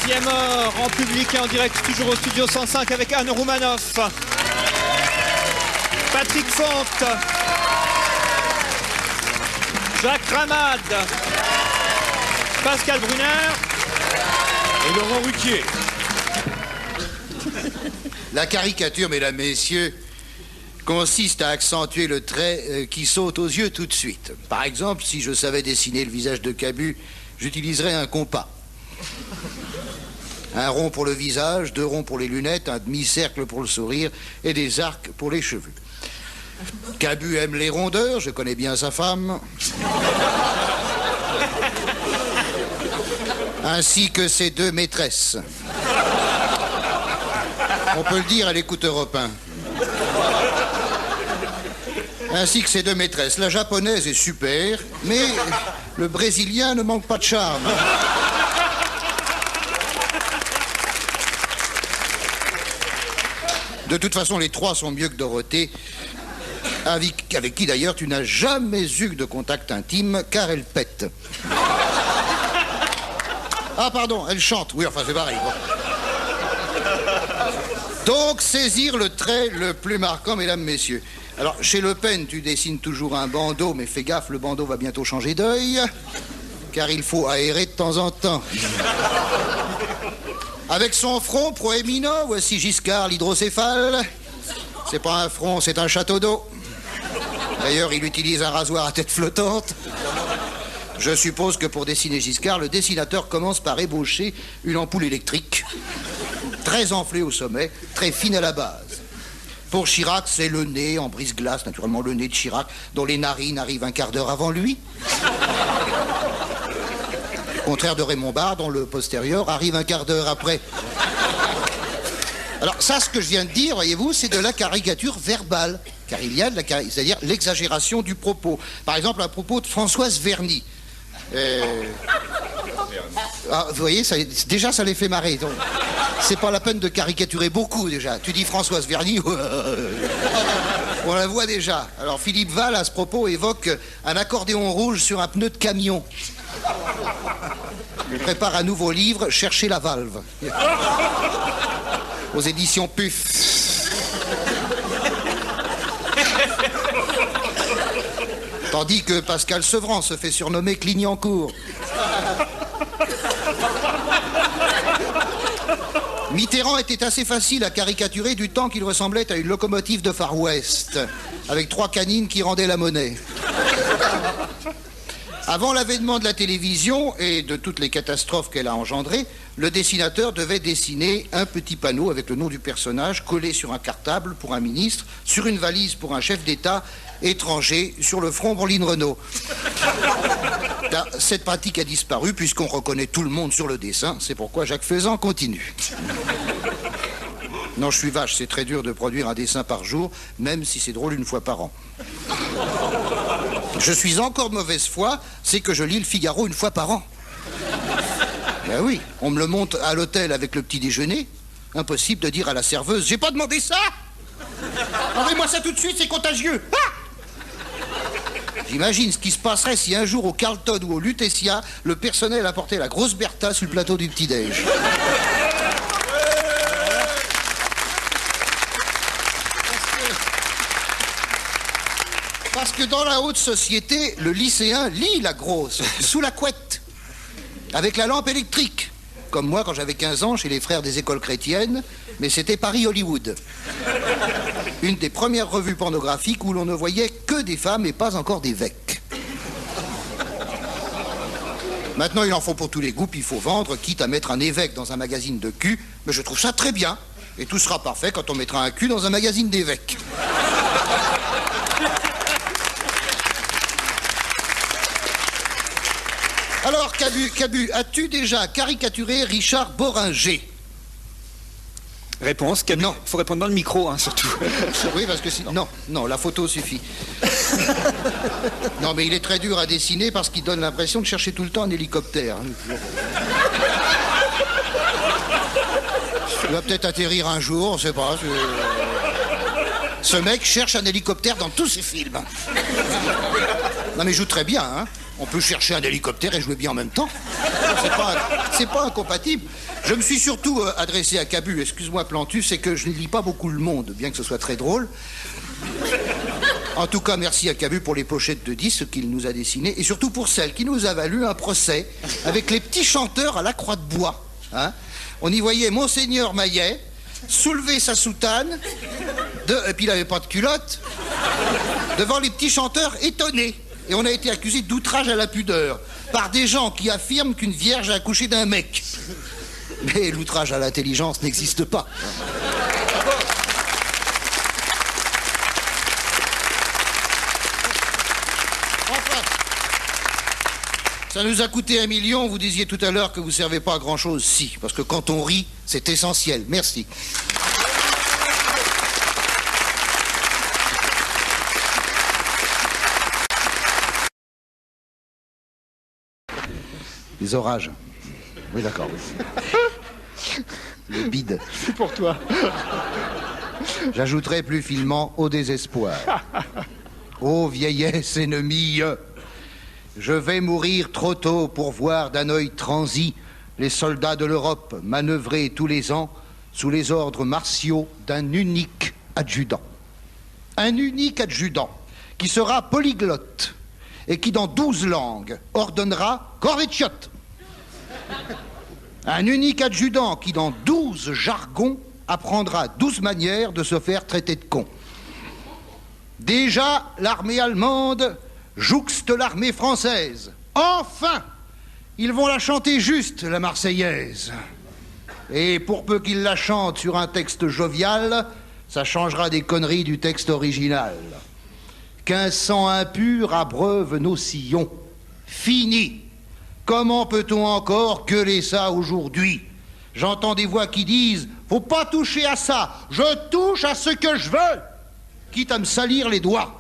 Siam Mort en public et en direct, toujours au studio 105 avec Anne Roumanoff, Patrick Fonte, Jacques Ramade, Pascal Brunner et Laurent Ruquier. La caricature, mesdames, messieurs, consiste à accentuer le trait qui saute aux yeux tout de suite. Par exemple, si je savais dessiner le visage de Cabu, j'utiliserais un compas. Un rond pour le visage, 2 ronds pour les lunettes, un demi-cercle pour le sourire et des arcs pour les cheveux. Cabu aime les rondeurs, je connais bien sa femme. Ainsi que ses 2 maîtresses. On peut le dire, elle écoute Europe 1. Ainsi que ses 2 maîtresses. La japonaise est super, mais le brésilien ne manque pas de charme. De toute façon, les 3 sont mieux que Dorothée, avec qui d'ailleurs tu n'as jamais eu de contact intime, car elle pète. Ah pardon, elle chante. Oui, enfin c'est pareil. Bon. Donc, saisir le trait le plus marquant, mesdames, messieurs. Alors, chez Le Pen, tu dessines toujours un bandeau, mais fais gaffe, le bandeau va bientôt changer d'œil, car il faut aérer de temps en temps. Avec son front proéminent, voici Giscard, l'hydrocéphale. C'est pas un front, c'est un château d'eau. D'ailleurs, il utilise un rasoir à tête flottante. Je suppose que pour dessiner Giscard, le dessinateur commence par ébaucher une ampoule électrique, très enflée au sommet, très fine à la base. Pour Chirac, c'est le nez en brise-glace, naturellement le nez de Chirac, dont les narines arrivent un quart d'heure avant lui. Au contraire de Raymond Barre, dont le postérieur arrive un quart d'heure après. Alors ça, ce que je viens de dire, voyez-vous, c'est de la caricature verbale. Car il y a de la c'est-à-dire l'exagération du propos. Par exemple, à propos de Françoise Verny. Ah, vous voyez, déjà ça les fait marrer. Donc, c'est pas la peine de caricaturer beaucoup déjà. Tu dis Françoise Verny, on la voit déjà. Alors Philippe Val, à ce propos, évoque un accordéon rouge sur un pneu de camion. Il prépare un nouveau livre, Chercher la valve. Aux éditions PUF. Tandis que Pascal Sevran se fait surnommer Clignancourt. Mitterrand était assez facile à caricaturer du temps qu'il ressemblait à une locomotive de Far West, avec 3 canines qui rendaient la monnaie. Avant l'avènement de la télévision et de toutes les catastrophes qu'elle a engendrées, le dessinateur devait dessiner un petit panneau avec le nom du personnage collé sur un cartable pour un ministre, sur une valise pour un chef d'État étranger, sur le front pour Lynn Renault. Cette pratique a disparu puisqu'on reconnaît tout le monde sur le dessin. C'est pourquoi Jacques Faisan continue. Non, je suis vache, c'est très dur de produire un dessin par jour, même si c'est drôle une fois par an. Je suis encore de mauvaise foi, c'est que je lis le Figaro une fois par an. Ben oui, on me le monte à l'hôtel avec le petit déjeuner. Impossible de dire à la serveuse, j'ai pas demandé ça. Enlevez-moi ça tout de suite, c'est contagieux. Ah! J'imagine ce qui se passerait si un jour au Carlton ou au Lutetia, le personnel apportait la grosse Bertha sur le plateau du petit-déj. Parce que dans la haute société, le lycéen lit la grosse, sous la couette, avec la lampe électrique. Comme moi quand j'avais 15 ans chez les frères des écoles chrétiennes, mais c'était Paris-Hollywood. Une des premières revues pornographiques où l'on ne voyait que des femmes et pas encore d'évêques. Maintenant, il en faut pour tous les goûts, puis il faut vendre, quitte à mettre un évêque dans un magazine de cul. Mais je trouve ça très bien. Et tout sera parfait quand on mettra un cul dans un magazine d'évêques. Alors, Cabu, as-tu déjà caricaturé Richard Boringer? Réponse, Cabu. Non. Il faut répondre dans le micro, hein, surtout. Oui, parce que si... Non, la photo suffit. Non, mais il est très dur à dessiner parce qu'il donne l'impression de chercher tout le temps un hélicoptère. Il va peut-être atterrir un jour, on sait pas. Ce mec cherche un hélicoptère dans tous ses films. Non, mais il joue très bien, hein. On peut chercher un hélicoptère et jouer bien en même temps. C'est pas incompatible. Je me suis surtout adressé à Cabu. Excuse-moi, Plantu, c'est que je ne lis pas beaucoup Le Monde, bien que ce soit très drôle. En tout cas, merci à Cabu pour les pochettes de disques qu'il nous a dessinées et surtout pour celle qui nous a valu un procès avec les petits chanteurs à la croix de bois. Hein, on y voyait Monseigneur Maillet soulever sa soutane, et puis il n'avait pas de culotte, devant les petits chanteurs étonnés. Et on a été accusé d'outrage à la pudeur par des gens qui affirment qu'une vierge a accouché d'un mec. Mais l'outrage à l'intelligence n'existe pas. Enfin, ça nous a coûté 1 million. Vous disiez tout à l'heure que vous ne servez pas à grand-chose. Si, parce que quand on rit, c'est essentiel. Merci. Les orages. Oui, d'accord. Le bide. C'est pour toi. J'ajouterai plus finement au désespoir. Ô vieillesse ennemie, je vais mourir trop tôt pour voir d'un œil transi les soldats de l'Europe manœuvrer tous les ans sous les ordres martiaux d'un unique adjudant. Un unique adjudant qui sera polyglotte et qui dans 12 langues ordonnera corps et chiottes. Un unique adjudant qui dans 12 jargons apprendra 12 manières de se faire traiter de con. Déjà, l'armée allemande jouxte l'armée française. Enfin, ils vont la chanter juste, la Marseillaise. Et pour peu qu'ils la chantent sur un texte jovial, ça changera des conneries du texte original. Qu'un sang impur abreuve nos sillons. Fini. Comment peut-on encore gueuler ça aujourd'hui? J'entends des voix qui disent « Faut pas toucher à ça, je touche à ce que je veux !» quitte à me salir les doigts.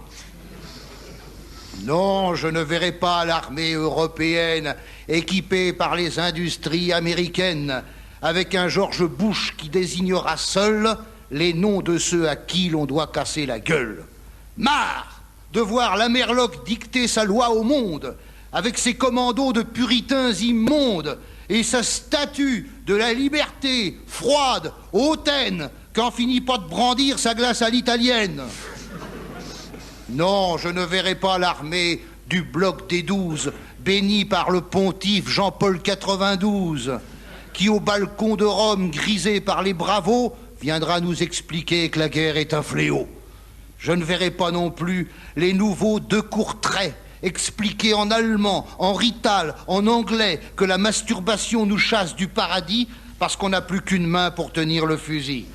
Non, je ne verrai pas l'armée européenne équipée par les industries américaines avec un George Bush qui désignera seul les noms de ceux à qui l'on doit casser la gueule. Marre de voir l'Amerloc dicter sa loi au monde avec ses commandos de puritains immondes et sa statue de la liberté froide, hautaine, qu'en finit pas de brandir sa glace à l'italienne. Non, je ne verrai pas l'armée du bloc des 12, bénie par le pontife Jean-Paul 92, qui au balcon de Rome, grisé par les bravos, viendra nous expliquer que la guerre est un fléau. Je ne verrai pas non plus les nouveaux de Courtrai expliquer en allemand, en rital, en anglais que la masturbation nous chasse du paradis parce qu'on n'a plus qu'une main pour tenir le fusil.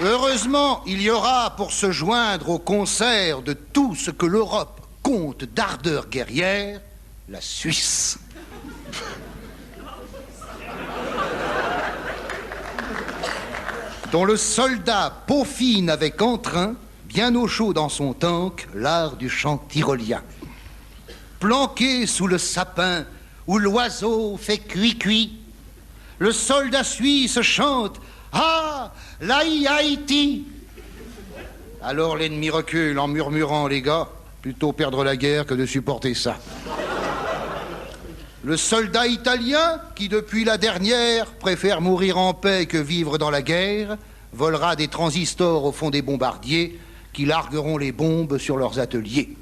Heureusement, il y aura pour se joindre au concert de tout ce que l'Europe compte d'ardeur guerrière, la Suisse. Dont le soldat peaufine avec entrain, bien au chaud dans son tank, l'art du chant tyrolien. Planqué sous le sapin où l'oiseau fait cuit-cuit, le soldat suisse chante « Ah, l'Haïti !» Alors l'ennemi recule en murmurant « Les gars, plutôt perdre la guerre que de supporter ça. » Le soldat italien, qui depuis la dernière préfère mourir en paix que vivre dans la guerre, volera des transistors au fond des bombardiers qui largueront les bombes sur leurs ateliers.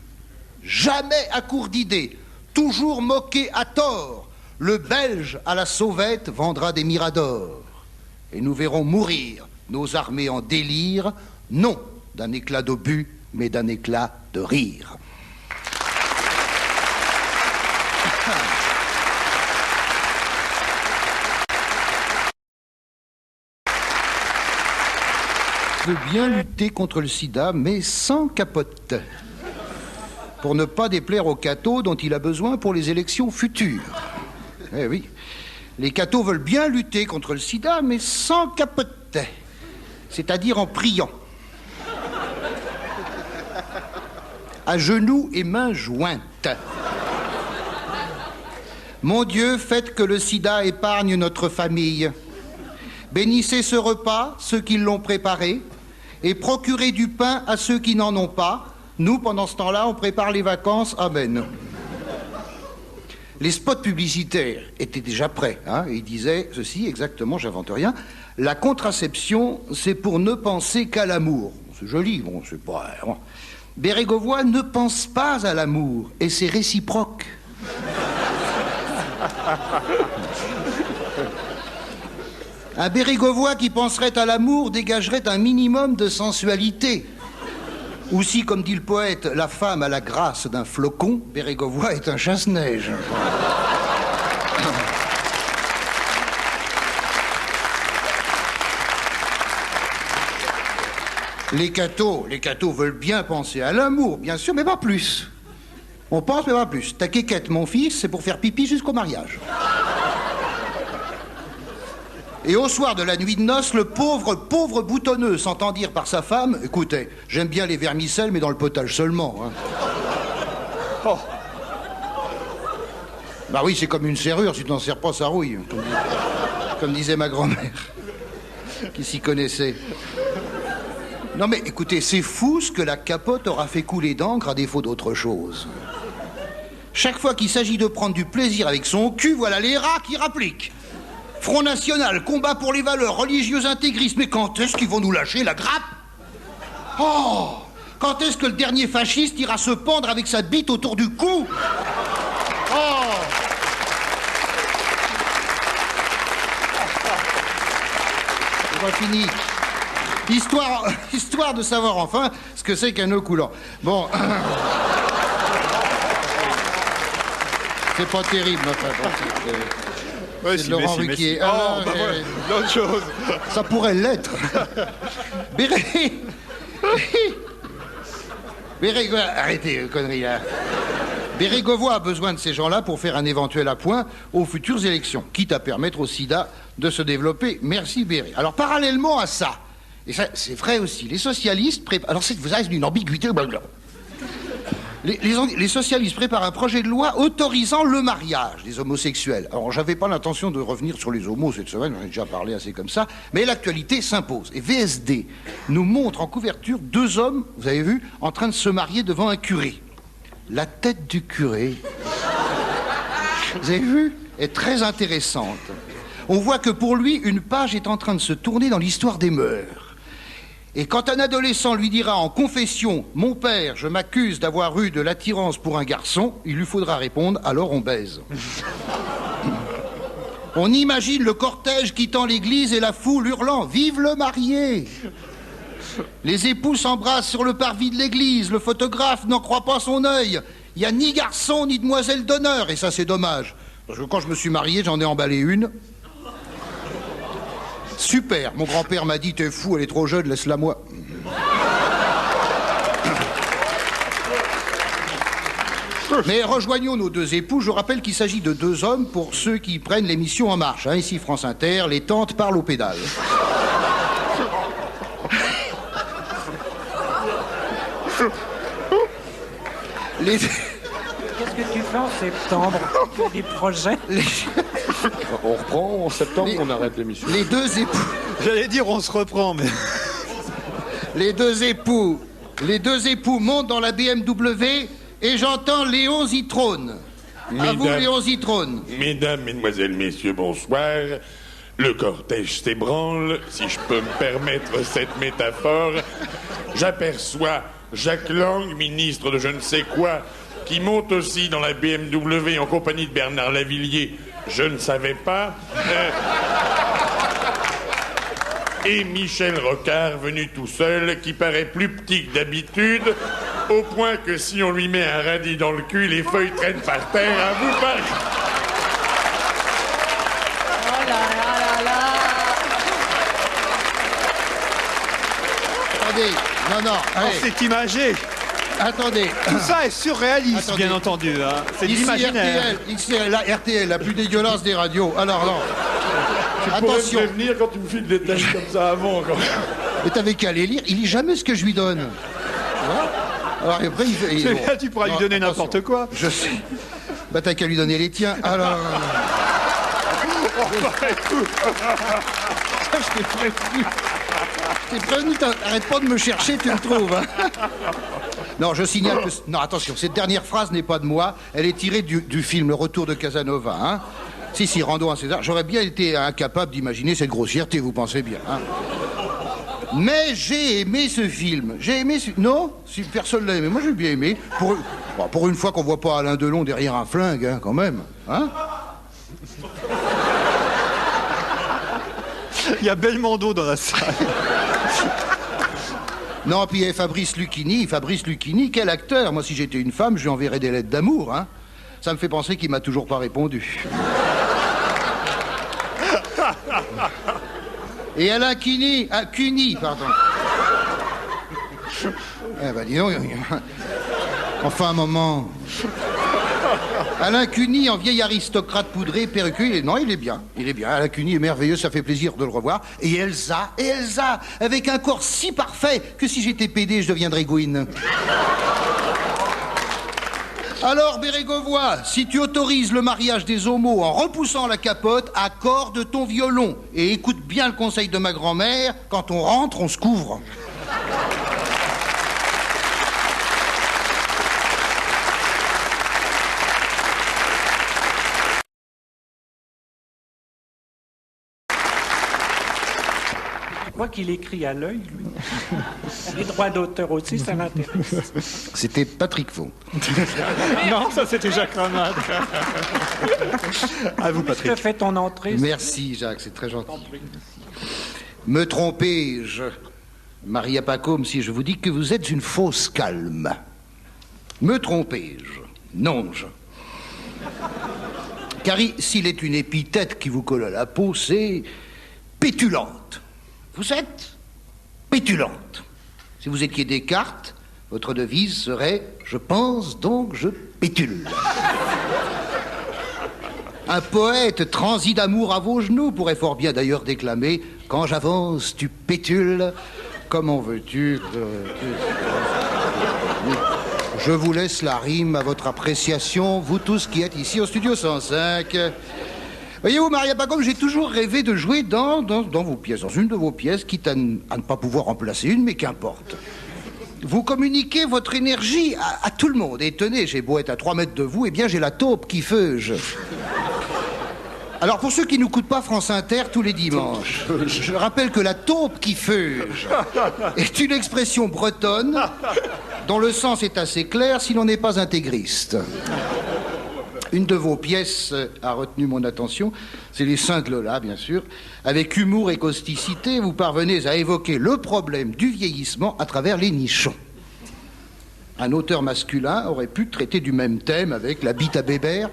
Jamais à court d'idées, toujours moqué à tort, le Belge à la sauvette vendra des miradors. Et nous verrons mourir nos armées en délire, non d'un éclat d'obus, mais d'un éclat de rire. Veut bien lutter contre le sida, mais sans capote. Pour ne pas déplaire aux cathos dont il a besoin pour les élections futures. Eh oui, les cathos veulent bien lutter contre le sida, mais sans capote. C'est-à-dire en priant. À genoux et mains jointes. Mon Dieu, faites que le sida épargne notre famille. Bénissez ce repas, ceux qui l'ont préparé, et procurez du pain à ceux qui n'en ont pas. Nous, pendant ce temps-là, on prépare les vacances. Amen. Les spots publicitaires étaient déjà prêts. Hein, et ils disaient ceci, exactement, j'invente rien. La contraception, c'est pour ne penser qu'à l'amour. C'est joli, bon, c'est pas... Bon. Bérégovoy ne pense pas à l'amour, et c'est réciproque. Un Bérégovoy qui penserait à l'amour dégagerait un minimum de sensualité. Ou si, comme dit le poète, la femme a la grâce d'un flocon, Bérégovoy est un chasse-neige. Les cathos veulent bien penser à l'amour, bien sûr, mais pas plus. On pense, mais pas plus. Ta quéquette, mon fils, c'est pour faire pipi jusqu'au mariage. Et au soir de la nuit de noces, le pauvre boutonneux s'entend dire par sa femme, « Écoutez, j'aime bien les vermicelles, mais dans le potage seulement. Hein. » Oh. Bah oui, c'est comme une serrure, si tu n'en serres pas, ça rouille. Comme disait ma grand-mère, qui s'y connaissait. Non mais écoutez, c'est fou ce que la capote aura fait couler d'encre à défaut d'autre chose. Chaque fois qu'il s'agit de prendre du plaisir avec son cul, voilà les rats qui rappliquent. Front National, combat pour les valeurs, religieux intégristes. Mais quand est-ce qu'ils vont nous lâcher la grappe? Oh! Quand est-ce que le dernier fasciste ira se pendre avec sa bite autour du cou? Oh! C'est pas fini. Histoire de savoir enfin ce que c'est qu'un eau coulant. Bon. C'est pas terrible, enfin. Ouais, c'est Laurent Ruquier. Ah, bah voilà, l'autre chose. Ça pourrait l'être. Arrêtez, conneries, là. Bérégovoy a besoin de ces gens-là pour faire un éventuel appoint aux futures élections, quitte à permettre au sida de se développer. Merci, Béré. Alors, parallèlement à ça, et ça, c'est vrai aussi, les socialistes préparent... Alors, vous avez une ambiguïté, blablabla. Les socialistes préparent un projet de loi autorisant le mariage des homosexuels. Alors, j'avais pas l'intention de revenir sur les homos cette semaine, j'en ai déjà parlé assez comme ça, mais l'actualité s'impose. Et VSD nous montre en couverture 2 hommes, vous avez vu, en train de se marier devant un curé. La tête du curé, vous avez vu, est très intéressante. On voit que pour lui, une page est en train de se tourner dans l'histoire des mœurs. Et quand un adolescent lui dira en confession « Mon père, je m'accuse d'avoir eu de l'attirance pour un garçon », il lui faudra répondre « Alors on baise ». On imagine le cortège quittant l'église et la foule hurlant « Vive le marié !» Les époux s'embrassent sur le parvis de l'église, le photographe n'en croit pas son œil. Il n'y a ni garçon ni demoiselle d'honneur, et ça c'est dommage. Parce que quand je me suis marié, j'en ai emballé une. Super, mon grand-père m'a dit, t'es fou, elle est trop jeune, laisse-la moi. Mais rejoignons nos 2 époux, je rappelle qu'il s'agit de 2 hommes pour ceux qui prennent l'émission En Marche. Hein, ici France Inter, les tantes parlent aux pédales. Qu'est-ce que tu fais en septembre? Tu fais des projets? On reprend en septembre, on arrête l'émission. Les 2 époux... J'allais dire on se reprend, mais... Les deux époux montent dans la BMW et j'entends Léon Zitrone. À vous, Léon Zitrone. Mesdames, Mesdemoiselles, Messieurs, bonsoir. Le cortège s'ébranle, si je peux me permettre cette métaphore. J'aperçois Jacques Lang, ministre de je ne sais quoi, qui monte aussi dans la BMW en compagnie de Bernard Lavillier. Je ne savais pas. Et Michel Rocard, venu tout seul, qui paraît plus petit que d'habitude, au point que si on lui met un radis dans le cul, les feuilles traînent par terre. À vous, pas. Oh là là là là! Attendez, non, Oh, allez, c'est imagé. attendez. Tout ça est surréaliste, Attendez. bien entendu. Hein. C'est de Ici l'imaginaire. RTL, la plus dégueulasse des radios. Alors non. Attention. Tu pourrais me prévenir quand tu me files des tâches comme ça avant, quand même. Mais t'avais qu'à aller lire, il lit jamais ce que je lui donne. Tu vois? Alors après, C'est bien, tu pourras lui donner n'importe quoi. Je sais. Bah t'as qu'à lui donner les tiens. Alors... Je t'ai prévenu. Je t'ai prévenu, arrête pas de me chercher, tu me trouves. Hein. Non, je signale que... Non, attention, cette dernière phrase n'est pas de moi. Elle est tirée du film Le Retour de Casanova. Hein. Si, rendons à César. J'aurais bien été incapable d'imaginer cette grossièreté, vous pensez bien. Hein. Mais j'ai aimé ce film. J'ai aimé ce... Non, si personne l'a aimé. Moi, j'ai bien aimé. Pour une fois qu'on voit pas Alain Delon derrière un flingue, hein, quand même. Hein. Il y a Belmondo dans la salle. Non, puis il y a Fabrice Lucchini. Fabrice Lucchini, quel acteur. Moi, si j'étais une femme, je lui enverrais des lettres d'amour. Hein. Ça me fait penser qu'il m'a toujours pas répondu. Et Alain Cuny, Cuny, pardon. Eh ben, dis donc, enfin un moment. Alain Cuny, en vieil aristocrate poudré, perruqué, non, il est bien. Alain Cuny est merveilleux, ça fait plaisir de le revoir. Et Elsa, avec un corps si parfait que si j'étais pédé, je deviendrais Gwyn. Alors, Bérégovoy, si tu autorises le mariage des homos en repoussant la capote, accorde ton violon. Et écoute bien le conseil de ma grand-mère, quand on rentre, on se couvre. Je crois qu'il écrit à l'œil, lui. Les droits d'auteur aussi, ça m'intéresse. C'était Patrick Faux. Non, ça c'était Jacques Ramade. À vous, Patrick. Tu fais ton entrée. Merci, Jacques, c'est très gentil. Me trompais-je, Maria Pacôme, si je vous dis que vous êtes une fausse calme? Me trompais-je? Non-je. Car s'il est une épithète qui vous colle à la peau, c'est pétulante. Vous êtes pétulante. Si vous étiez Descartes, votre devise serait « Je pense, donc je pétule ». Un poète transi d'amour à vos genoux pourrait fort bien d'ailleurs déclamer « Quand j'avance, tu pétules, comment veux-tu Je vous laisse la rime à votre appréciation, vous tous qui êtes ici au Studio 105. Voyez-vous, Maria Pacôme, j'ai toujours rêvé de jouer dans vos pièces, dans une de vos pièces, quitte à ne pas pouvoir remplacer une, mais qu'importe. Vous communiquez votre énergie à tout le monde. Et tenez, j'ai beau être à 3 mètres de vous, eh bien j'ai la taupe qui feuge. Alors pour ceux qui n'écoutent pas France Inter tous les dimanches, je rappelle que la taupe qui feuge est une expression bretonne dont le sens est assez clair si l'on n'est pas intégriste. Une de vos pièces a retenu mon attention, c'est Les Seins de Lola, bien sûr. Avec humour et causticité, vous parvenez à évoquer le problème du vieillissement à travers les nichons. Un auteur masculin aurait pu traiter du même thème avec La bite à Bébert.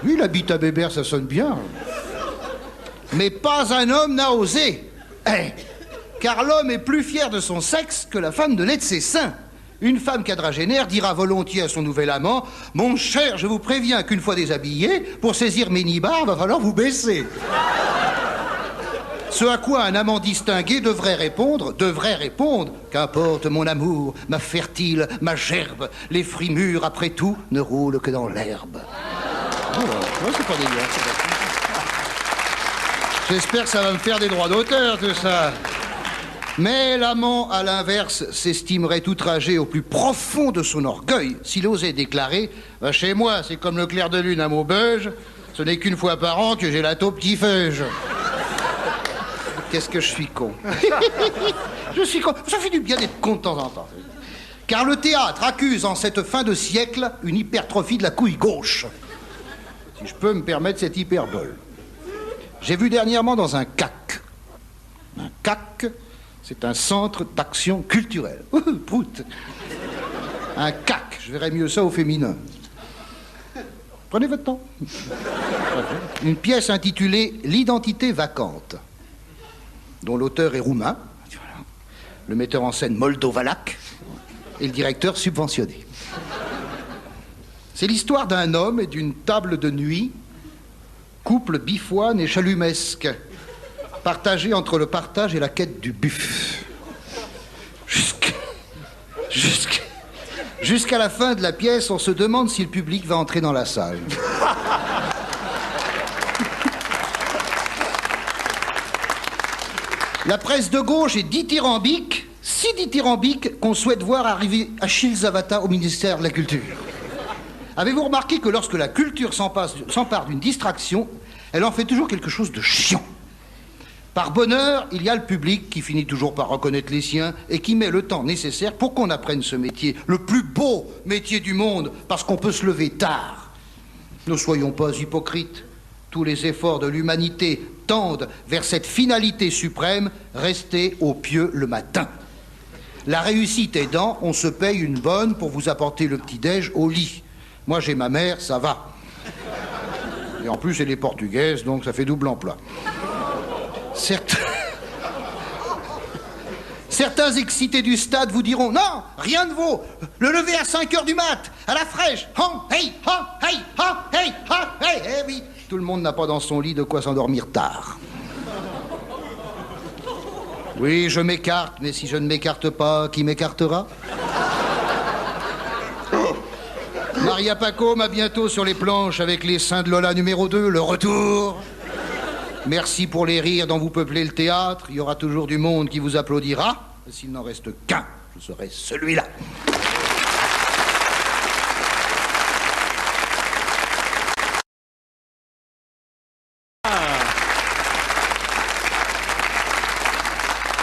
Oui, La bite à Bébert, ça sonne bien. Mais pas un homme n'a osé. Car l'homme est plus fier de son sexe que la femme de lait de ses seins. Une femme quadragénaire dira volontiers à son nouvel amant « Mon cher, je vous préviens qu'une fois déshabillé, pour saisir mes nibards, va falloir vous baisser. » Ce à quoi un amant distingué devrait répondre « Qu'importe mon amour, ma fertile, ma gerbe, les fruits mûrs, après tout, ne roulent que dans l'herbe. » Oh, c'est pas dégueulasse. J'espère que ça va me faire des droits d'auteur, tout ça. Mais l'amant, à l'inverse, s'estimerait outragé au plus profond de son orgueil s'il osait déclarer « Va chez moi, c'est comme le clair de lune à Maubeuge, ce n'est qu'une fois par an que j'ai la taupe qui feuge. » Qu'est-ce que je suis con. Je suis con. Ça fait du bien d'être con de temps en temps. Car le théâtre accuse en cette fin de siècle une hypertrophie de la couille gauche. Si je peux me permettre cette hyperbole. J'ai vu dernièrement dans un CAC. Un CAC, c'est un centre d'action culturelle. Prout. Un CAC, je verrais mieux ça au féminin. Prenez votre temps. Une pièce intitulée « L'identité vacante », dont l'auteur est roumain, le metteur en scène moldovalaque et le directeur subventionné. C'est l'histoire d'un homme et d'une table de nuit, couple bifoine et chalumesque, partagé entre le partage et la quête du buff. Jusqu'à la fin de la pièce, on se demande si le public va entrer dans la salle. La presse de gauche est dithyrambique, si dithyrambique qu'on souhaite voir arriver Achille Zavata au ministère de la Culture. Avez-vous remarqué que lorsque la culture s'empare d'une distraction, elle en fait toujours quelque chose de chiant? Par bonheur, il y a le public qui finit toujours par reconnaître les siens et qui met le temps nécessaire pour qu'on apprenne ce métier, le plus beau métier du monde, parce qu'on peut se lever tard. Ne soyons pas hypocrites. Tous les efforts de l'humanité tendent vers cette finalité suprême, rester au pieu le matin. La réussite aidant, on se paye une bonne pour vous apporter le petit-déj au lit. Moi, j'ai ma mère, ça va. Et en plus, elle est portugaise, donc ça fait double emploi. Certains excités du stade vous diront « Non, rien ne vaut le lever à 5h du mat, à la fraîche. Hey, hey, hey, hey. Eh oui, tout le monde n'a pas dans son lit de quoi s'endormir tard. Oui, je m'écarte, mais si je ne m'écarte pas, qui m'écartera? Maria Pacôme, à bientôt sur les planches avec les seins de Lola numéro 2, le retour. Merci pour les rires dont vous peuplez le théâtre. Il y aura toujours du monde qui vous applaudira. S'il n'en reste qu'un, je serai celui-là.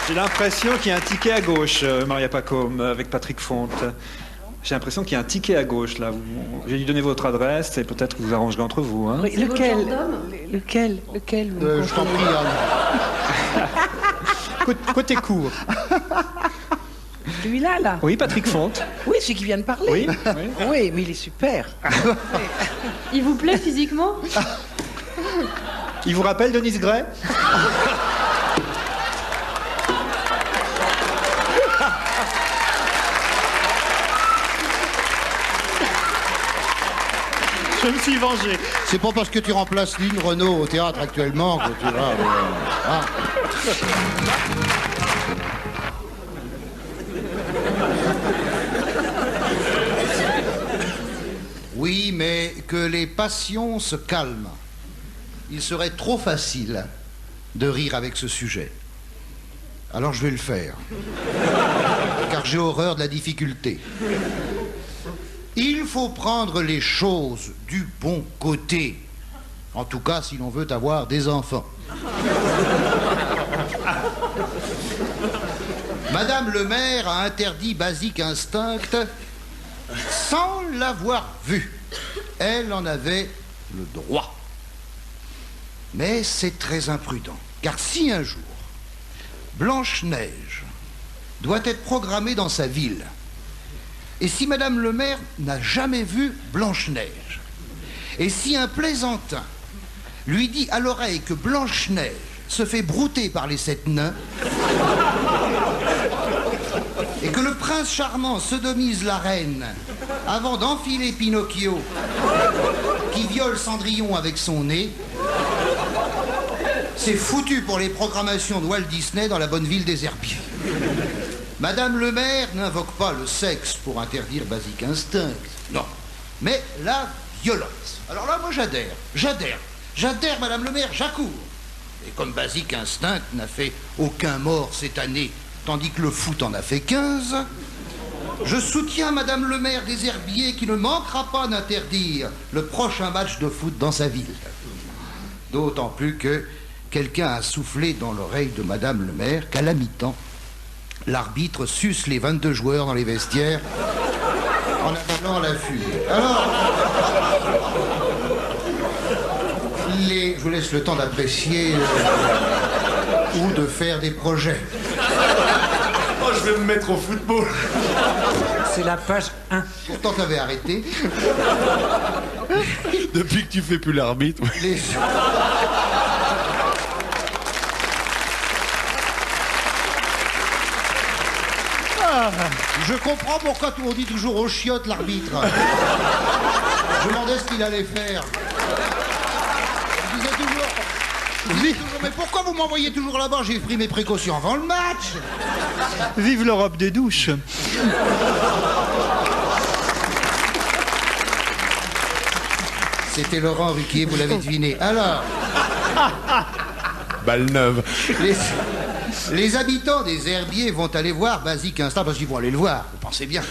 J'ai l'impression qu'il y a un ticket à gauche, Maria Pacôme, avec Patrick Fonte. J'ai l'impression qu'il y a un ticket à gauche, là. J'ai dû donner votre adresse et peut-être que vous arrangerez entre vous. Hein. Oui, lequel Je t'en prie, Anne. Côté court. Celui-là, là. Oui, Patrick Fonte. Oui, celui qui vient de parler. Oui. Oui, mais il est super. Il vous plaît physiquement? Il vous rappelle Denise Gray? Je me suis vengé. C'est pas parce que tu remplaces Lynn Renault au théâtre actuellement que tu vas... Ah. Oui, mais que les passions se calment. Il serait trop facile de rire avec ce sujet. Alors je vais le faire. Car j'ai horreur de la difficulté. Il faut prendre les choses du bon côté. En tout cas, si l'on veut avoir des enfants. Madame le maire a interdit Basic Instinct sans l'avoir vu. Elle en avait le droit. Mais c'est très imprudent. Car si un jour, Blanche-Neige doit être programmée dans sa ville, et si Madame le maire n'a jamais vu Blanche-Neige, et si un plaisantin lui dit à l'oreille que Blanche-Neige se fait brouter par les 7 nains, et que le prince charmant sodomise la reine avant d'enfiler Pinocchio, qui viole Cendrillon avec son nez, c'est foutu pour les programmations de Walt Disney dans la bonne ville des herbiers. Madame le maire n'invoque pas le sexe pour interdire Basic Instinct, non, mais la violence. Alors là, moi j'adhère, Madame le maire, j'accours. Et comme Basic Instinct n'a fait aucun mort cette année, tandis que le foot en a fait 15, je soutiens Madame le maire des herbiers qui ne manquera pas d'interdire le prochain match de foot dans sa ville. D'autant plus que quelqu'un a soufflé dans l'oreille de Madame le maire qu'à la mi-temps, l'arbitre suce les 22 joueurs dans les vestiaires en avalant la fumée. Alors, je vous laisse le temps d'apprécier ou de faire des projets. Oh, je vais me mettre au football. C'est la page 1. Pourtant, t'avais arrêté. Depuis que tu fais plus l'arbitre. Les... Je comprends pourquoi on dit toujours au chiotte l'arbitre. Je me demandais ce qu'il allait faire. Je disais toujours, mais pourquoi vous m'envoyez toujours là-bas? J'ai pris mes précautions avant le match. Vive l'Europe des douches. C'était Laurent Ruquier, vous l'avez deviné. Alors, Balle neuve. Les habitants des herbiers vont aller voir Basique Instinct, parce qu'ils vont aller le voir, vous pensez bien.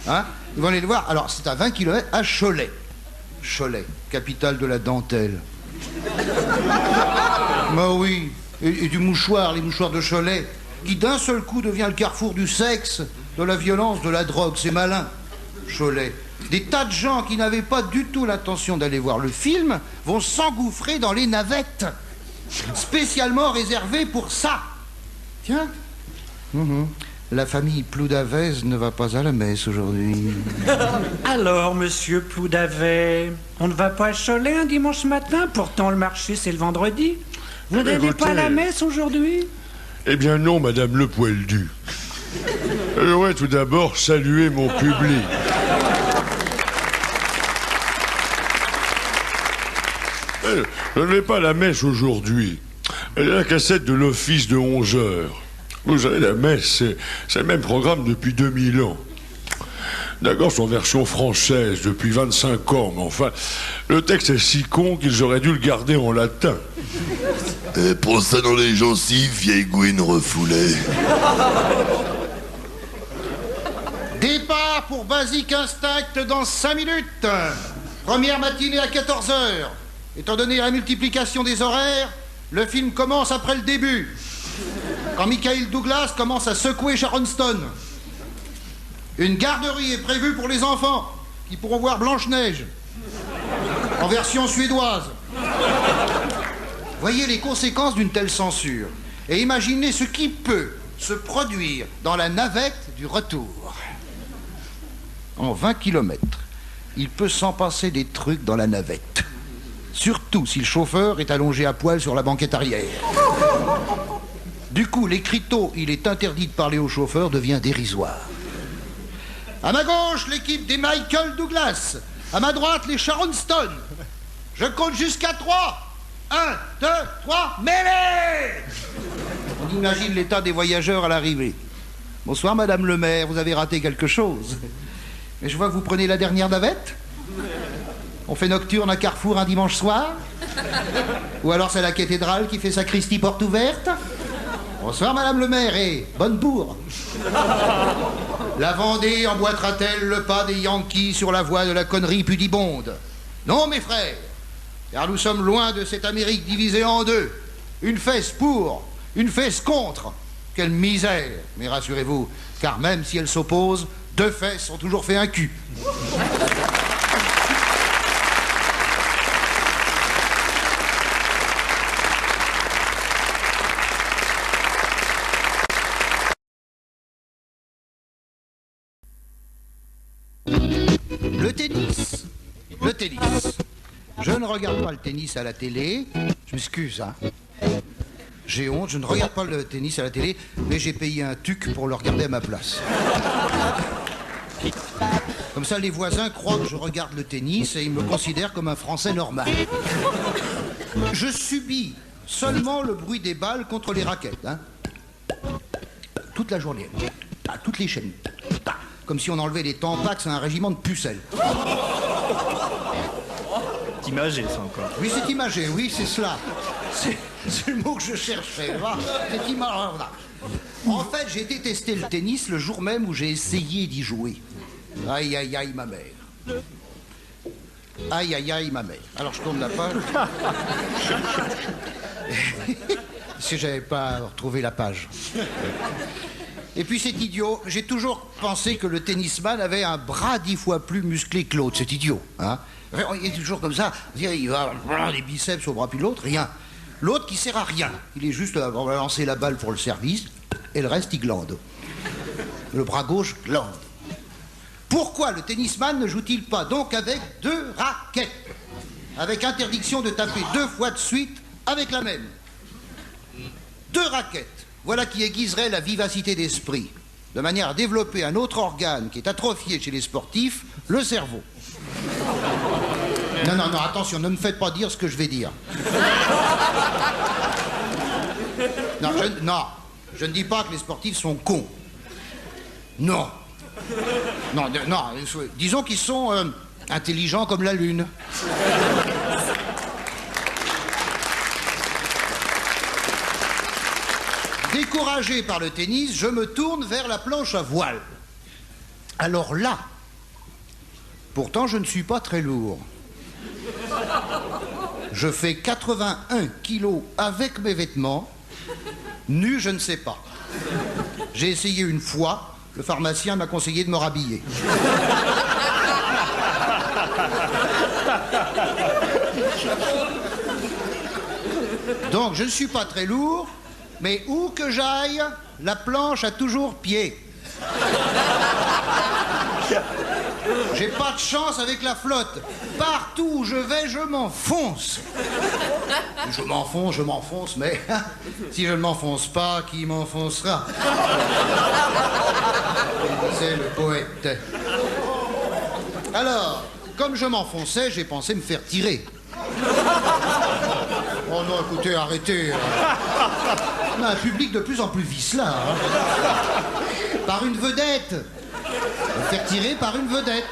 Hein? Ils vont aller le voir. Alors, c'est à 20 km à Cholet. Cholet, capitale de la dentelle. Bah oui, et du mouchoir, les mouchoirs de Cholet, qui d'un seul coup devient le carrefour du sexe, de la violence, de la drogue. C'est malin, Cholet. Des tas de gens qui n'avaient pas du tout l'intention d'aller voir le film vont s'engouffrer dans les navettes, spécialement réservées pour ça. Tiens, la famille Ploudavez ne va pas à la messe aujourd'hui. Alors, monsieur Ploudavet, on ne va pas à Cholet un dimanche matin? Pourtant, le marché, c'est le vendredi. Vous n'allez pas à la messe aujourd'hui? Eh bien non, madame Le Poildu. J'aimerais tout d'abord saluer mon public. Je ne vais pas à la messe aujourd'hui. La cassette de l'office de 11 heures. Vous savez, la messe, c'est le même programme depuis 2000 ans. D'accord, c'est en version française depuis 25 ans, mais enfin, le texte est si con qu'ils auraient dû le garder en latin. Et pour ça dans les gencives, vieille gouine refoulée. Départ pour Basique Instinct dans 5 minutes. Première matinée à 14h. Étant donné la multiplication des horaires, le film commence après le début. Quand Michael Douglas commence à secouer Sharon Stone. Une garderie est prévue pour les enfants, qui pourront voir Blanche-Neige, en version suédoise. Voyez les conséquences d'une telle censure, et imaginez ce qui peut se produire dans la navette du retour. En 20 km, il peut s'en passer des trucs dans la navette. Surtout si le chauffeur est allongé à poil sur la banquette arrière. Du coup, l'écriteau « il est interdit de parler au chauffeur » devient dérisoire. À ma gauche, l'équipe des Michael Douglas. À ma droite, les Sharon Stone. Je compte jusqu'à 3. 1, 2, 3, mêlée! On imagine l'état des voyageurs à l'arrivée. Bonsoir, madame le maire, vous avez raté quelque chose. Mais je vois que vous prenez la dernière navette. On fait nocturne à Carrefour un dimanche soir. Ou alors c'est la cathédrale qui fait sa Christie porte ouverte. Bonsoir, madame le maire, et bonne bourre. La Vendée emboîtera-t-elle le pas des Yankees sur la voie de la connerie pudibonde? Non, mes frères, car nous sommes loin de cette Amérique divisée en deux. Une fesse pour, une fesse contre. Quelle misère. Mais rassurez-vous, car même si elles s'opposent, deux fesses ont toujours fait un cul. Le tennis. Le tennis. Je ne regarde pas le tennis à la télé. Je m'excuse, hein. J'ai honte, je ne regarde pas le tennis à la télé, mais j'ai payé un tuc pour le regarder à ma place. Comme ça, les voisins croient que je regarde le tennis et ils me considèrent comme un Français normal. Je subis seulement le bruit des balles contre les raquettes, hein. Toute la journée. À toutes les chaînes. Comme si on enlevait des tampax à un régiment de pucelles. C'est imagé, ça, encore. Oui, c'est imagé, oui, c'est cela. C'est le mot que je cherchais. C'est imagé. En fait, j'ai détesté le tennis le jour même où j'ai essayé d'y jouer. Aïe, aïe, aïe, ma mère. Aïe, aïe, aïe, ma mère. Alors, je tourne la page. Parce que j'avais pas retrouvé la page. Et puis, c'est idiot. J'ai toujours pensé que le tennisman avait un bras 10 fois plus musclé que l'autre. C'est idiot, hein. Il est toujours comme ça. Il va les biceps au bras puis l'autre, rien. L'autre qui sert à rien. Il est juste à lancer la balle pour le service et le reste, il glande. Le bras gauche glande. Pourquoi le tennisman ne joue-t-il pas donc avec 2 raquettes? Avec interdiction de taper 2 fois de suite avec la même. 2 raquettes. Voilà qui aiguiserait la vivacité d'esprit, de manière à développer un autre organe qui est atrophié chez les sportifs, le cerveau. Non, non, non, attention, ne me faites pas dire ce que je vais dire. Non, je ne dis pas que les sportifs sont cons. Non. Non, disons qu'ils sont intelligents comme la lune. Découragé par le tennis, je me tourne vers la planche à voile. Alors là, pourtant je ne suis pas très lourd. Je fais 81 kilos avec mes vêtements. Nu, je ne sais pas. J'ai essayé une fois, le pharmacien m'a conseillé de me rhabiller. Donc je ne suis pas très lourd, mais où que j'aille, la planche a toujours pied. J'ai pas de chance avec la flotte. Partout où je vais, je m'enfonce. Je m'enfonce, mais si je ne m'enfonce pas, qui m'enfoncera? C'est le poète. Alors, comme je m'enfonçais, j'ai pensé me faire tirer. Oh non, écoutez, arrêtez. On a un public de plus en plus vicelard. Hein. Par une vedette. Me faire tirer par une vedette.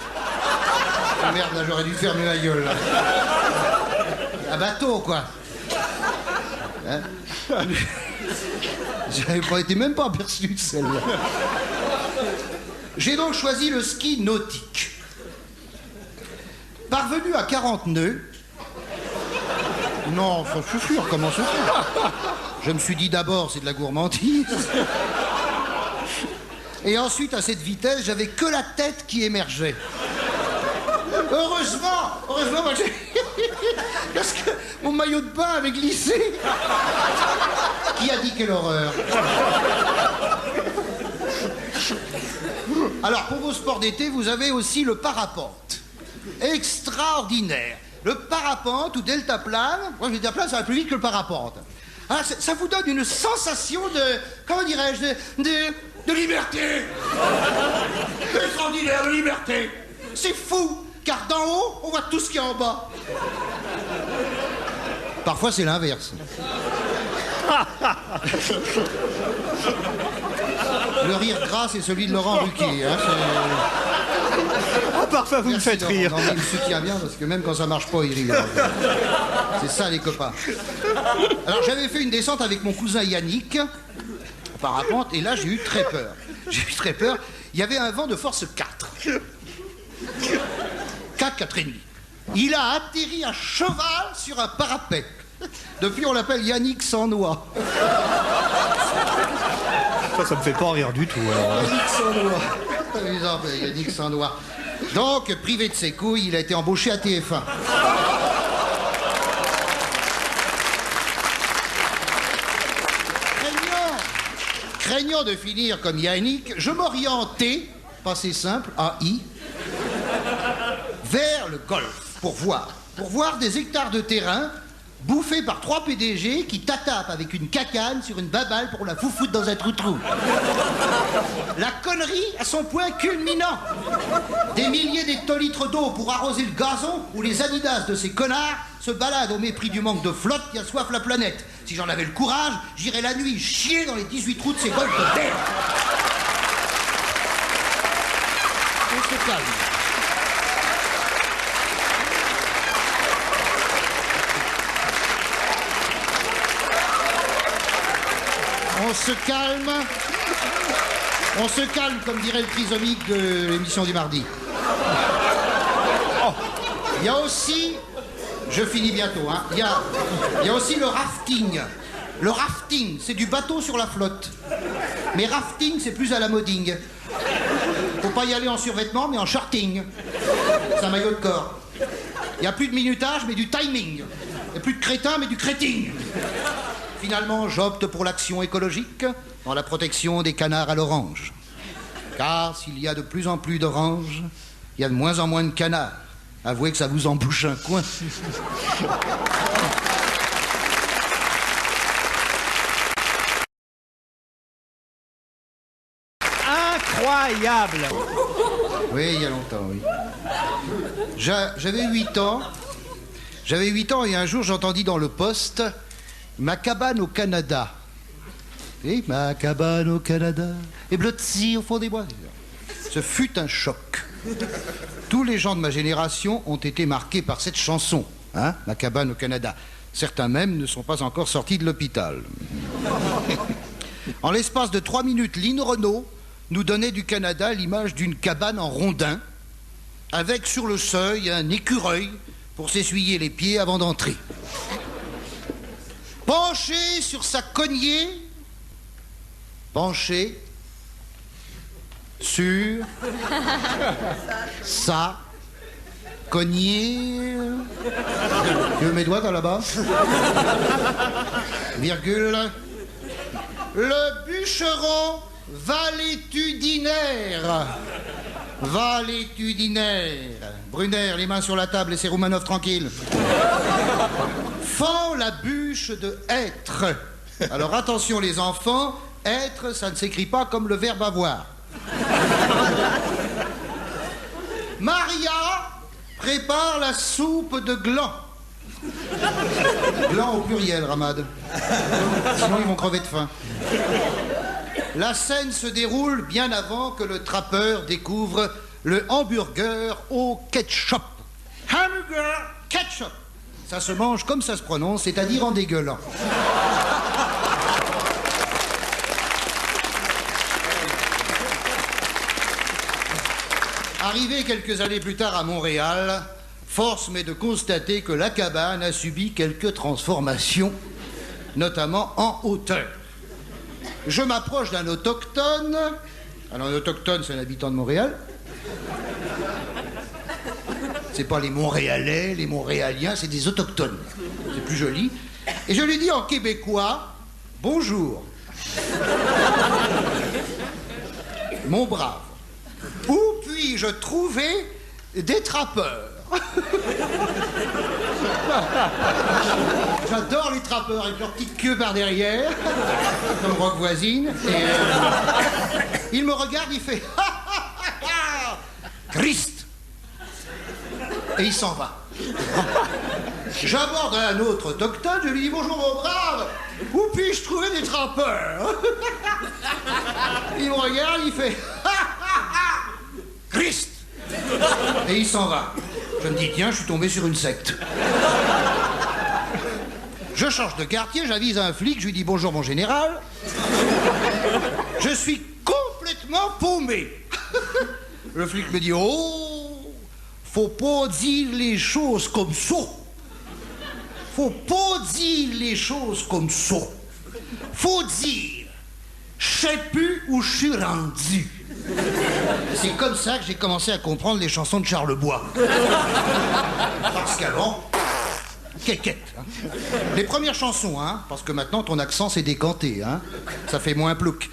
Oh merde, là, j'aurais dû fermer la gueule, là. Un bateau, quoi. Hein? J'avais pas été même pas aperçu de celle-là. J'ai donc choisi le ski nautique. Parvenu à 40 nœuds... Non, ça suffit, comment se fait? Je me suis dit d'abord, c'est de la gourmandise. Et ensuite, à cette vitesse, j'avais que la tête qui émergeait. Heureusement, moi, parce que mon maillot de bain avait glissé. Qui a dit quelle horreur? Alors, pour vos sports d'été, vous avez aussi le parapente. Extraordinaire. Le parapente ou deltaplane, moi le deltaplane ça va plus vite que le parapente. Alors, ça vous donne une sensation de, comment dirais-je, de liberté. Extraordinaire, de liberté. C'est fou, car d'en haut, on voit tout ce qu'il y a en bas. Parfois c'est l'inverse. Le rire gras, c'est celui de Laurent Ruquier. Hein, oh, parfois, vous me faites rire. Non, mais il me soutient bien, parce que même quand ça marche pas, il rit. C'est ça, les copains. Alors, j'avais fait une descente avec mon cousin Yannick, au parapente, et là, j'ai eu très peur. Il y avait un vent de force 4. 4,5. Il a atterri à cheval sur un parapet. Depuis, on l'appelle Yannick sans noix. Ça me fait pas rire du tout. Alors. Yannick sans noix. Yannick sans noix. Donc, privé de ses couilles, il a été embauché à TF1. Craignant de finir comme Yannick, je m'orientais, pas c'est simple, AI, vers le golf pour voir des hectares de terrain bouffés par 3 PDG qui tatapent avec une cacane sur une baballe pour la foufoute dans un trou-trou. La connerie à son point culminant. Des milliers d'hectolitres d'eau pour arroser le gazon où les Adidas de ces connards se baladent au mépris du manque de flotte qui assoiffe la planète. Si j'en avais le courage, j'irais la nuit chier dans les 18 trous de ces golfs de terre. On se calme. On se calme, comme dirait le trisomique de l'émission du mardi. Il y a aussi, je finis bientôt, hein, il y a aussi le rafting. Le rafting, c'est du bateau sur la flotte. Mais rafting, c'est plus à la moding. Faut pas y aller en survêtement, mais en shorting. C'est un maillot de corps. Il n'y a plus de minutage, mais du timing. Il n'y a plus de crétin, mais du créting. Finalement, j'opte pour l'action écologique dans la protection des canards à l'orange. Car s'il y a de plus en plus d'oranges, il y a de moins en moins de canards. Avouez que ça vous embouche un coin. Incroyable! Oui, il y a longtemps, oui. J'avais 8 ans. J'avais 8 ans et un jour j'entendis dans le poste ma cabane au Canada. Et ma cabane au Canada et blottie au fond des bois. Ce fut un choc. Tous les gens de ma génération ont été marqués par cette chanson, hein, ma cabane au Canada. Certains même ne sont pas encore sortis de l'hôpital. En l'espace de 3 minutes, Lynn Renault nous donnait du Canada l'image d'une cabane en rondin, avec sur le seuil un écureuil pour s'essuyer les pieds avant d'entrer. Penché sur sa cognée, penché sur sa cognée. Tu veux mes doigts dans là-bas? Virgule. Le bûcheron valétudinaire. Valétudinaire. Brunner, les mains sur la table, laissez Romanov tranquille. Fend la bûche de être. Alors attention les enfants, être, ça ne s'écrit pas comme le verbe avoir. Maria prépare la soupe de gland. Gland au pluriel, Ramad. Sinon ils vont crever de faim. La scène se déroule bien avant que le trappeur découvre le hamburger au ketchup. Hamburger ketchup. Ça se mange comme ça se prononce, c'est-à-dire en dégueulant. Arrivé quelques années plus tard à Montréal, force m'est de constater que la cabane a subi quelques transformations, notamment en hauteur. Je m'approche d'un autochtone. Alors un autochtone, c'est un habitant de Montréal. C'est pas les Montréalais, les Montréaliens, c'est des autochtones. C'est plus joli. Et je lui dis en québécois, bonjour. Mon brave, où puis-je trouver des trappeurs? J'adore les trappeurs avec leur petite queue par derrière, comme Rock Voisine. Et il me regarde, il fait Christ. Et il s'en va. J'aborde un autre autochtone, je lui dis bonjour mon brave, où puis-je trouver des trappeurs? Il me regarde, il fait Christ. Et il s'en va. Je me dis, tiens, je suis tombé sur une secte. Je change de quartier, j'avise un flic, je lui dis bonjour mon général. Je suis complètement paumé. Le flic me dit, oh, faut pas dire les choses comme ça. Faut pas dire les choses comme ça. Faut dire, je sais plus où je suis rendu. C'est comme ça que j'ai commencé à comprendre les chansons de Charlebois. Parce qu'avant, quéquette. Hein. Les premières chansons, hein, parce que maintenant ton accent s'est décanté, hein. Ça fait moins plouc.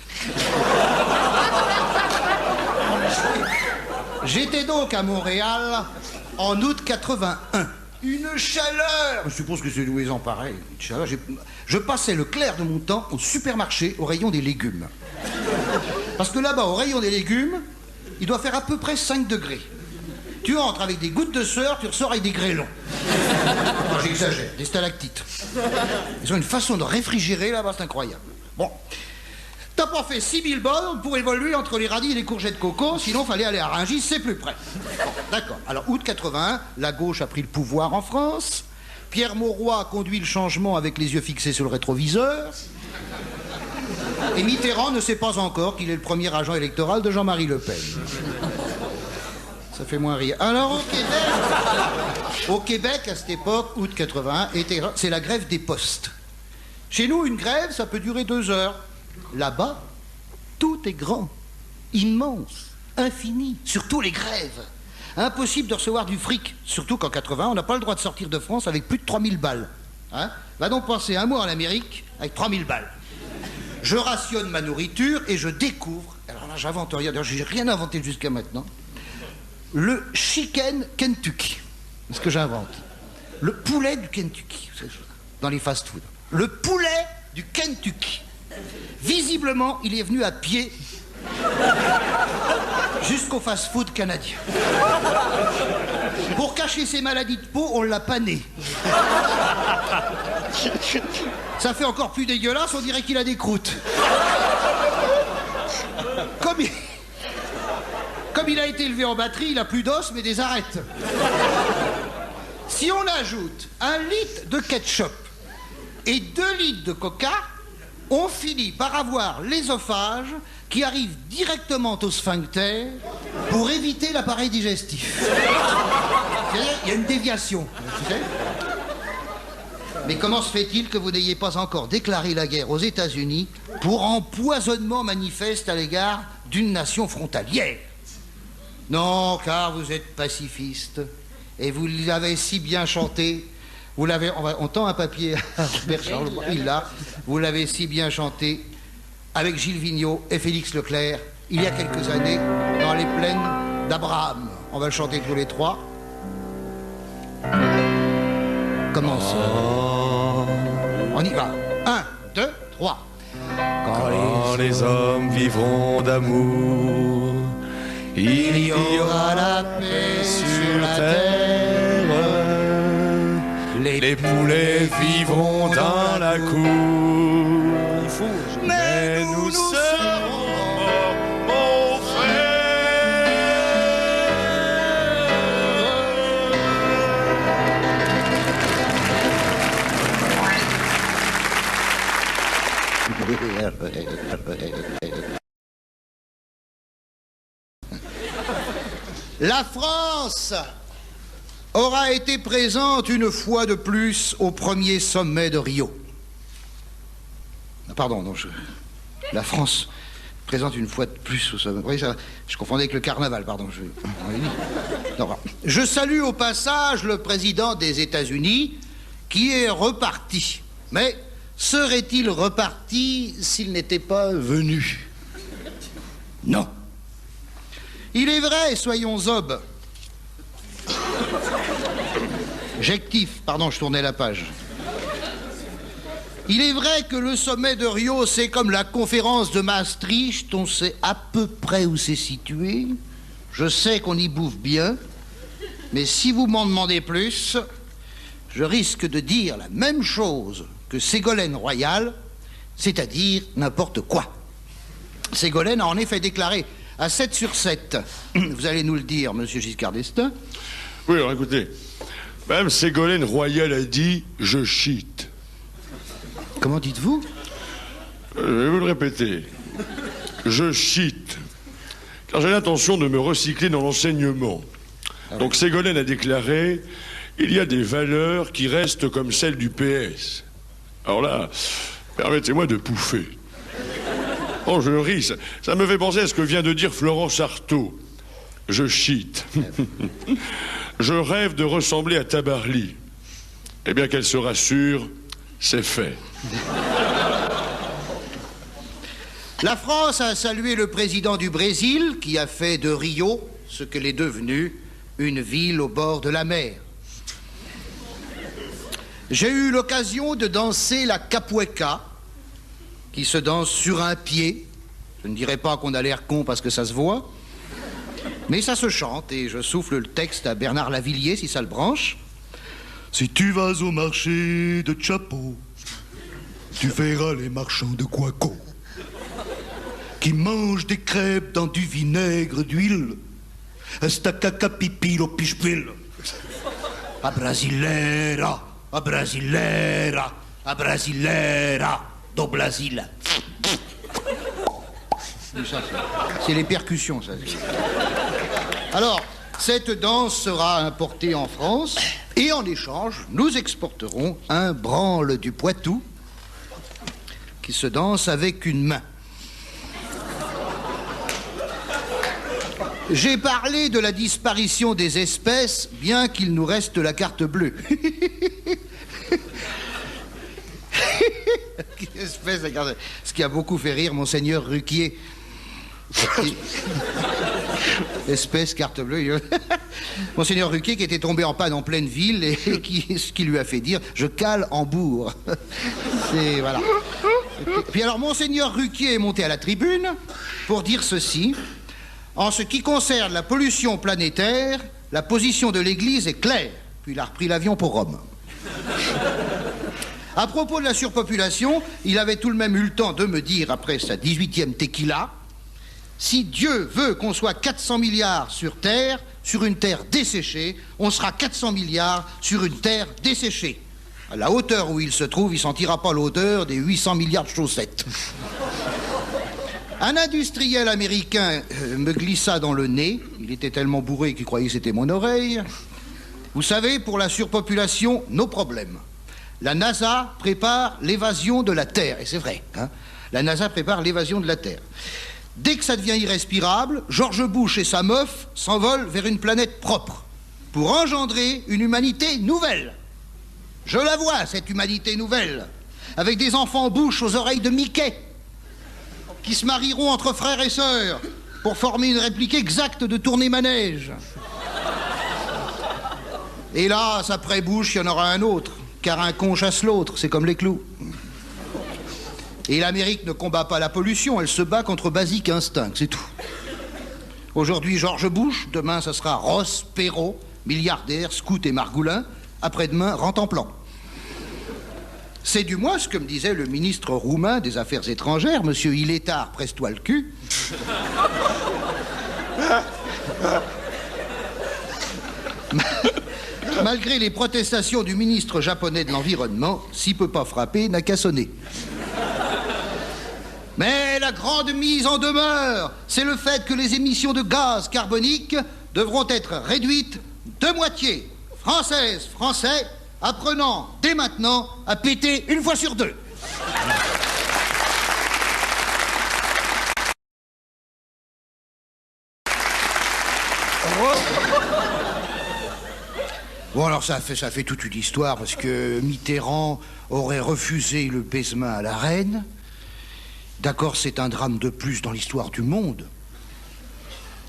J'étais donc à Montréal en août 81. Une chaleur. Je suppose que c'est louaison pareil. Une chaleur. Je passais le clair de mon temps au supermarché au rayon des légumes. Parce que là-bas, au rayon des légumes, il doit faire à peu près 5 degrés. Tu entres avec des gouttes de sueur, tu ressors avec des grêlons. Non, j'exagère, des stalactites. Ils ont une façon de réfrigérer là-bas, c'est incroyable. Bon. T'as pas fait 6000 bornes pour évoluer entre les radis et les courgettes coco, sinon fallait aller à Rungis, c'est plus près. Bon, d'accord. Alors, août 81, la gauche a pris le pouvoir en France. Pierre Mauroy a conduit le changement avec les yeux fixés sur le rétroviseur. Et Mitterrand ne sait pas encore qu'il est le premier agent électoral de Jean-Marie Le Pen. Ça fait moins rire. Alors, au Québec, à cette époque, août 81, c'est la grève des postes. Chez nous, une grève, ça peut durer 2 heures. Là-bas, tout est grand, immense, infini, surtout les grèves. Impossible de recevoir du fric, surtout qu'en 80, on n'a pas le droit de sortir de France avec plus de 3000 balles. Hein? Va donc passer un mois en Amérique avec 3000 balles. Je rationne ma nourriture et je découvre, alors là j'invente rien, d'ailleurs j'ai rien inventé jusqu'à maintenant, le chicken Kentucky. C'est ce que j'invente. Le poulet du Kentucky, dans les fast-food. Le poulet du Kentucky. Visiblement, il est venu à pied jusqu'au fast-food canadien. Pour cacher ses maladies de peau, on l'a pané. Ça fait encore plus dégueulasse, on dirait qu'il a des croûtes. Comme il a été élevé en batterie, il a plus d'os mais des arêtes. Si on ajoute 1 litre de ketchup et 2 litres de coca, on finit par avoir l'ésophage qui arrive directement au sphincter pour éviter l'appareil digestif. Il y a une déviation, tu sais. Mais comment se fait-il que vous n'ayez pas encore déclaré la guerre aux États-Unis pour empoisonnement manifeste à l'égard d'une nation frontalière? Non, car vous êtes pacifiste et vous l'avez si bien chanté. Vous l'avez, on tend un papier à Robert-Charles, il l'a. Vous l'avez si bien chanté avec Gilles Vigneault et Félix Leclerc il y a quelques années dans les plaines d'Abraham. On va le chanter tous les trois. Commence. On y va. 1, 2, 3. Quand les hommes vivront d'amour, il y aura la paix sur la terre. Les poulets vivront dans la cour. Mais nous serons morts, mon La France aura été présente une fois de plus au premier sommet de Rio. Pardon, non, la France présente une fois de plus au sommet. Oui, ça, je confondais avec le carnaval, pardon. Je salue au passage le président des États-Unis qui est reparti. Mais serait-il reparti s'il n'était pas venu? Non. Il est vrai, soyons zobes. J'actif, pardon, je tournais la page. Il est vrai que le sommet de Rio, c'est comme la conférence de Maastricht, on sait à peu près où c'est situé. Je sais qu'on y bouffe bien, mais si vous m'en demandez plus, je risque de dire la même chose que Ségolène Royal, c'est-à-dire n'importe quoi. Ségolène a en effet déclaré à 7 sur 7. Vous allez nous le dire, monsieur Giscard d'Estaing. Oui, alors écoutez, Madame Ségolène Royal a dit « je cheat ». Comment dites-vous? Je vais vous le répéter. Je cheat. Car j'ai l'intention de me recycler dans l'enseignement. Donc Ségolène a déclaré « il y a des valeurs qui restent comme celles du PS ». Alors là, permettez-moi de pouffer. Oh, je ris. Ça me fait penser à ce que vient de dire Florence Artaud. Je cheat. Je rêve de ressembler à Tabarly. Eh bien, qu'elle se rassure, c'est fait. La France a salué le président du Brésil qui a fait de Rio ce qu'elle est devenue, une ville au bord de la mer. J'ai eu l'occasion de danser la capoeca, qui se danse sur un pied. Je ne dirais pas qu'on a l'air con parce que ça se voit, mais ça se chante et je souffle le texte à Bernard Lavilliers si ça le branche. Si tu vas au marché de Chapeau, tu verras les marchands de Guaco qui mangent des crêpes dans du vinaigre d'huile. Estacaca pipilo pichpil. A brasileira, a brasileira, a brasileira do Brasil. C'est les percussions, ça. Alors, cette danse sera importée en France et en échange, nous exporterons un branle du Poitou qui se danse avec une main. J'ai parlé de la disparition des espèces, bien qu'il nous reste la carte bleue. Espèce de carte... Ce qui a beaucoup fait rire Monseigneur Ruquier. Espèce carte bleue. Monseigneur Ruquier qui était tombé en panne en pleine ville et ce qui lui a fait dire « je cale en bourg ». C'est... voilà. Puis alors Monseigneur Ruquier est monté à la tribune pour dire ceci. En ce qui concerne la pollution planétaire, la position de l'Église est claire. Puis il a repris l'avion pour Rome. À propos de la surpopulation, il avait tout de même eu le temps de me dire, après sa 18e tequila, si Dieu veut qu'on soit 400 milliards sur Terre, sur une Terre desséchée, on sera 400 milliards sur une Terre desséchée. À la hauteur où il se trouve, il sentira pas l'odeur des 800 milliards de chaussettes. Un industriel américain me glissa dans le nez. Il était tellement bourré qu'il croyait que c'était mon oreille. Vous savez, pour la surpopulation, nos problèmes. La NASA prépare l'évasion de la Terre. Et c'est vrai, hein. La NASA prépare l'évasion de la Terre. Dès que ça devient irrespirable, George Bush et sa meuf s'envolent vers une planète propre pour engendrer une humanité nouvelle. Je la vois, cette humanité nouvelle, avec des enfants Bush aux oreilles de Mickey, qui se marieront entre frères et sœurs pour former une réplique exacte de tournée-manège. Hélas, après Bush, il y en aura un autre, car un con chasse l'autre, c'est comme les clous. Et l'Amérique ne combat pas la pollution, elle se bat contre Basic Instinct, c'est tout. Aujourd'hui, George Bush, demain, ça sera Ross Perot, milliardaire, scout et margoulin, après-demain, rente-en-plan. C'est du moins ce que me disait le ministre roumain des Affaires étrangères, monsieur Ilétard, presse-toi le cul. Malgré les protestations du ministre japonais de l'Environnement, s'il peut pas frapper, n'a qu'à sonner. Mais la grande mise en demeure, c'est le fait que les émissions de gaz carboniques devront être réduites de moitié. Françaises, Français, apprenant dès maintenant à péter une fois sur deux. Bon, alors ça fait toute une histoire parce que Mitterrand aurait refusé le baisement à la reine. D'accord, c'est un drame de plus dans l'histoire du monde.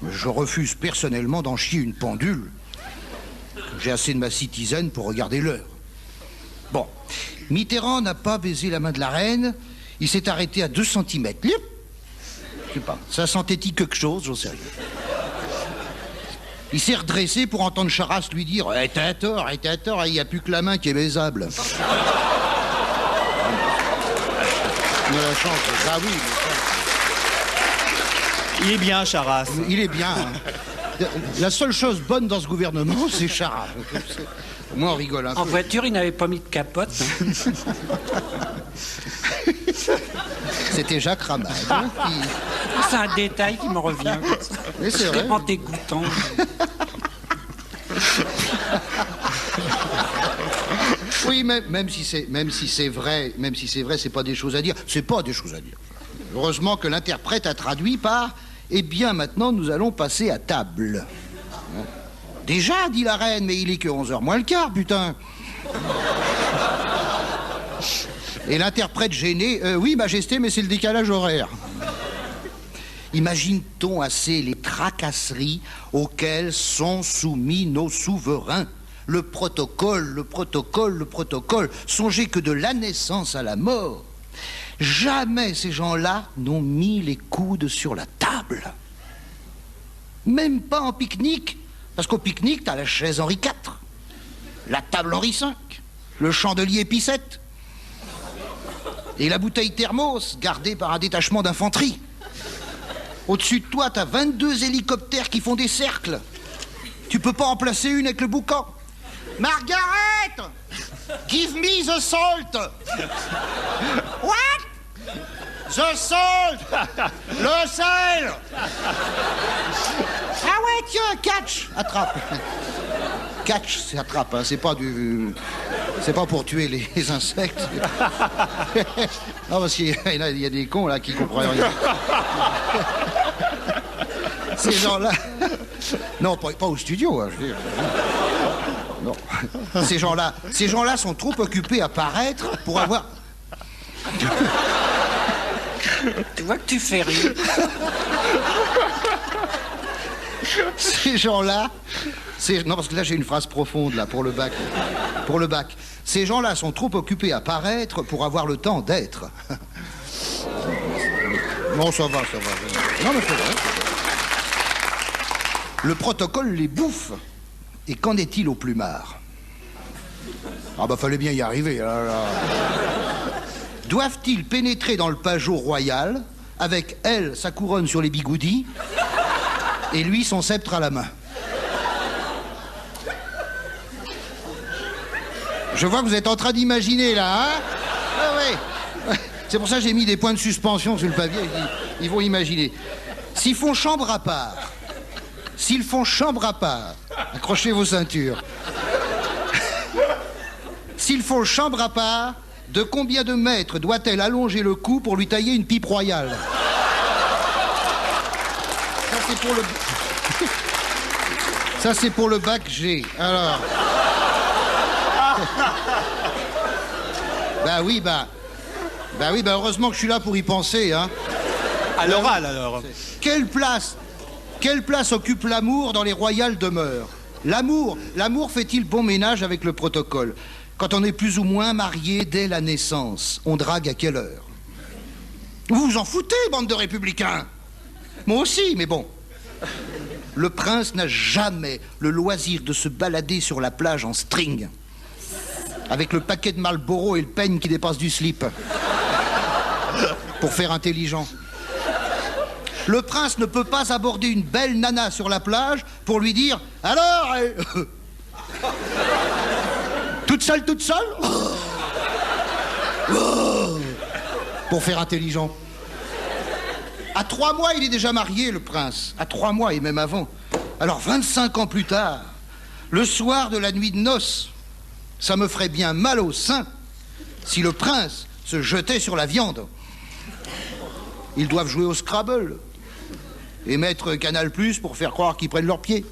Mais je refuse personnellement d'en chier une pendule. J'ai assez de ma citizen pour regarder l'heure. Bon, Mitterrand n'a pas baisé la main de la reine. Il s'est arrêté à 2 centimètres. Je sais pas, ça sentait-il quelque chose, j'en sais rien. Il s'est redressé pour entendre Charras lui dire « t'as tort, il n'y a plus que la main qui est baisable. » On a la chance, ah oui. Il est bien, Charras. Il est bien. Hein. La seule chose bonne dans ce gouvernement, c'est Charras. Moi, on rigole un peu. En voiture, il n'avait pas mis de capote. C'était Jacques Ramade. Hein, qui... C'est un détail qui me revient. Mais c'est vrai. Vraiment dégoûtant. Oui, même si c'est vrai, c'est pas des choses à dire. C'est pas des choses à dire. Heureusement que l'interprète a traduit par « Eh bien, maintenant, nous allons passer à table. » Déjà, dit la reine, mais il est que 11h moins le quart, putain. Et l'interprète gêné « Oui, Majesté, mais c'est le décalage horaire. » Imagine-t-on assez les tracasseries auxquelles sont soumis nos souverains? Le protocole. Songez que de la naissance à la mort, jamais ces gens-là n'ont mis les coudes sur la table. Même pas en pique-nique, parce qu'au pique-nique, t'as la chaise Henri IV, la table Henri V, le chandelier Pie VII, et la bouteille thermos gardée par un détachement d'infanterie. Au-dessus de toi, t'as 22 hélicoptères qui font des cercles. Tu peux pas en placer une avec le boucan. Margaret! Give me the salt! What? The salt! Le sel! Ah ouais, tiens, catch! Attrape. Catch, c'est attrape, hein. C'est pas pour tuer les insectes. Non, parce qu'il y a des cons là qui comprennent rien. Ces gens-là... Non, pas au studio, hein, je veux dire. Non. Ces gens-là sont trop occupés à paraître pour avoir... Tu vois que tu fais rire. Ces gens-là... Non, parce que là, j'ai une phrase profonde, là, pour le bac. Ces gens-là sont trop occupés à paraître pour avoir le temps d'être. Non, ça va. Non, mais c'est vrai. Le protocole les bouffe. Et qu'en est-il au plumard? Ah bah, fallait bien y arriver. Là. Doivent-ils pénétrer dans le Pajot royal, avec elle, sa couronne sur les bigoudis, et lui, son sceptre à la main? Je vois que vous êtes en train d'imaginer, là, hein? Ah ouais. C'est pour ça que j'ai mis des points de suspension sur le papier. Ils vont imaginer. S'ils font chambre à part, accrochez vos ceintures. S'ils font chambre à part, de combien de mètres doit-elle allonger le cou pour lui tailler une pipe royale? Ça, c'est pour le bac G. Alors... Bah oui, heureusement que je suis là pour y penser, hein. À l'oral, alors. Quelle place occupe l'amour dans les royales demeures? L'amour fait-il bon ménage avec le protocole? Quand on est plus ou moins marié dès la naissance, on drague à quelle heure? Vous vous en foutez, bande de républicains? Moi aussi, mais bon. Le prince n'a jamais le loisir de se balader sur la plage en string, avec le paquet de Marlboro et le peigne qui dépasse du slip, pour faire intelligent. Le prince ne peut pas aborder une belle nana sur la plage pour lui dire « Alors toute seule pour faire intelligent. À 3 mois, il est déjà marié, le prince. À 3 mois, et même avant. Alors, 25 ans plus tard, le soir de la nuit de noces, ça me ferait bien mal au sein si le prince se jetait sur la viande. Ils doivent jouer au Scrabble et mettre Canal+ pour faire croire qu'ils prennent leurs pieds.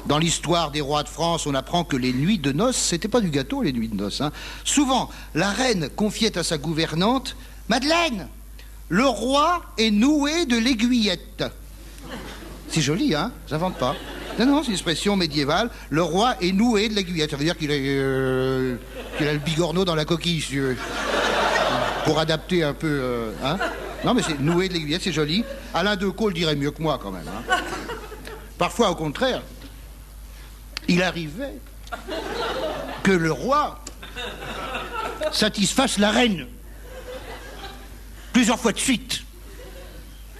Dans l'histoire des rois de France, on apprend que les nuits de noces, c'était pas du gâteau, les nuits de noces, hein. Souvent, la reine confiait à sa gouvernante « Madeleine, le roi est noué de l'aiguillette. » C'est joli, hein? J'invente pas. Non, c'est une expression médiévale. Le roi est noué de l'aiguillette. Ça veut dire qu'il a le bigorneau dans la coquille, si tu veux. Pour adapter un peu... hein? Non, mais c'est noué de l'aiguillette, c'est joli. Alain Decaux le dirait mieux que moi, quand même. Hein? Parfois, au contraire, il arrivait que le roi satisfasse la reine. Plusieurs fois de suite.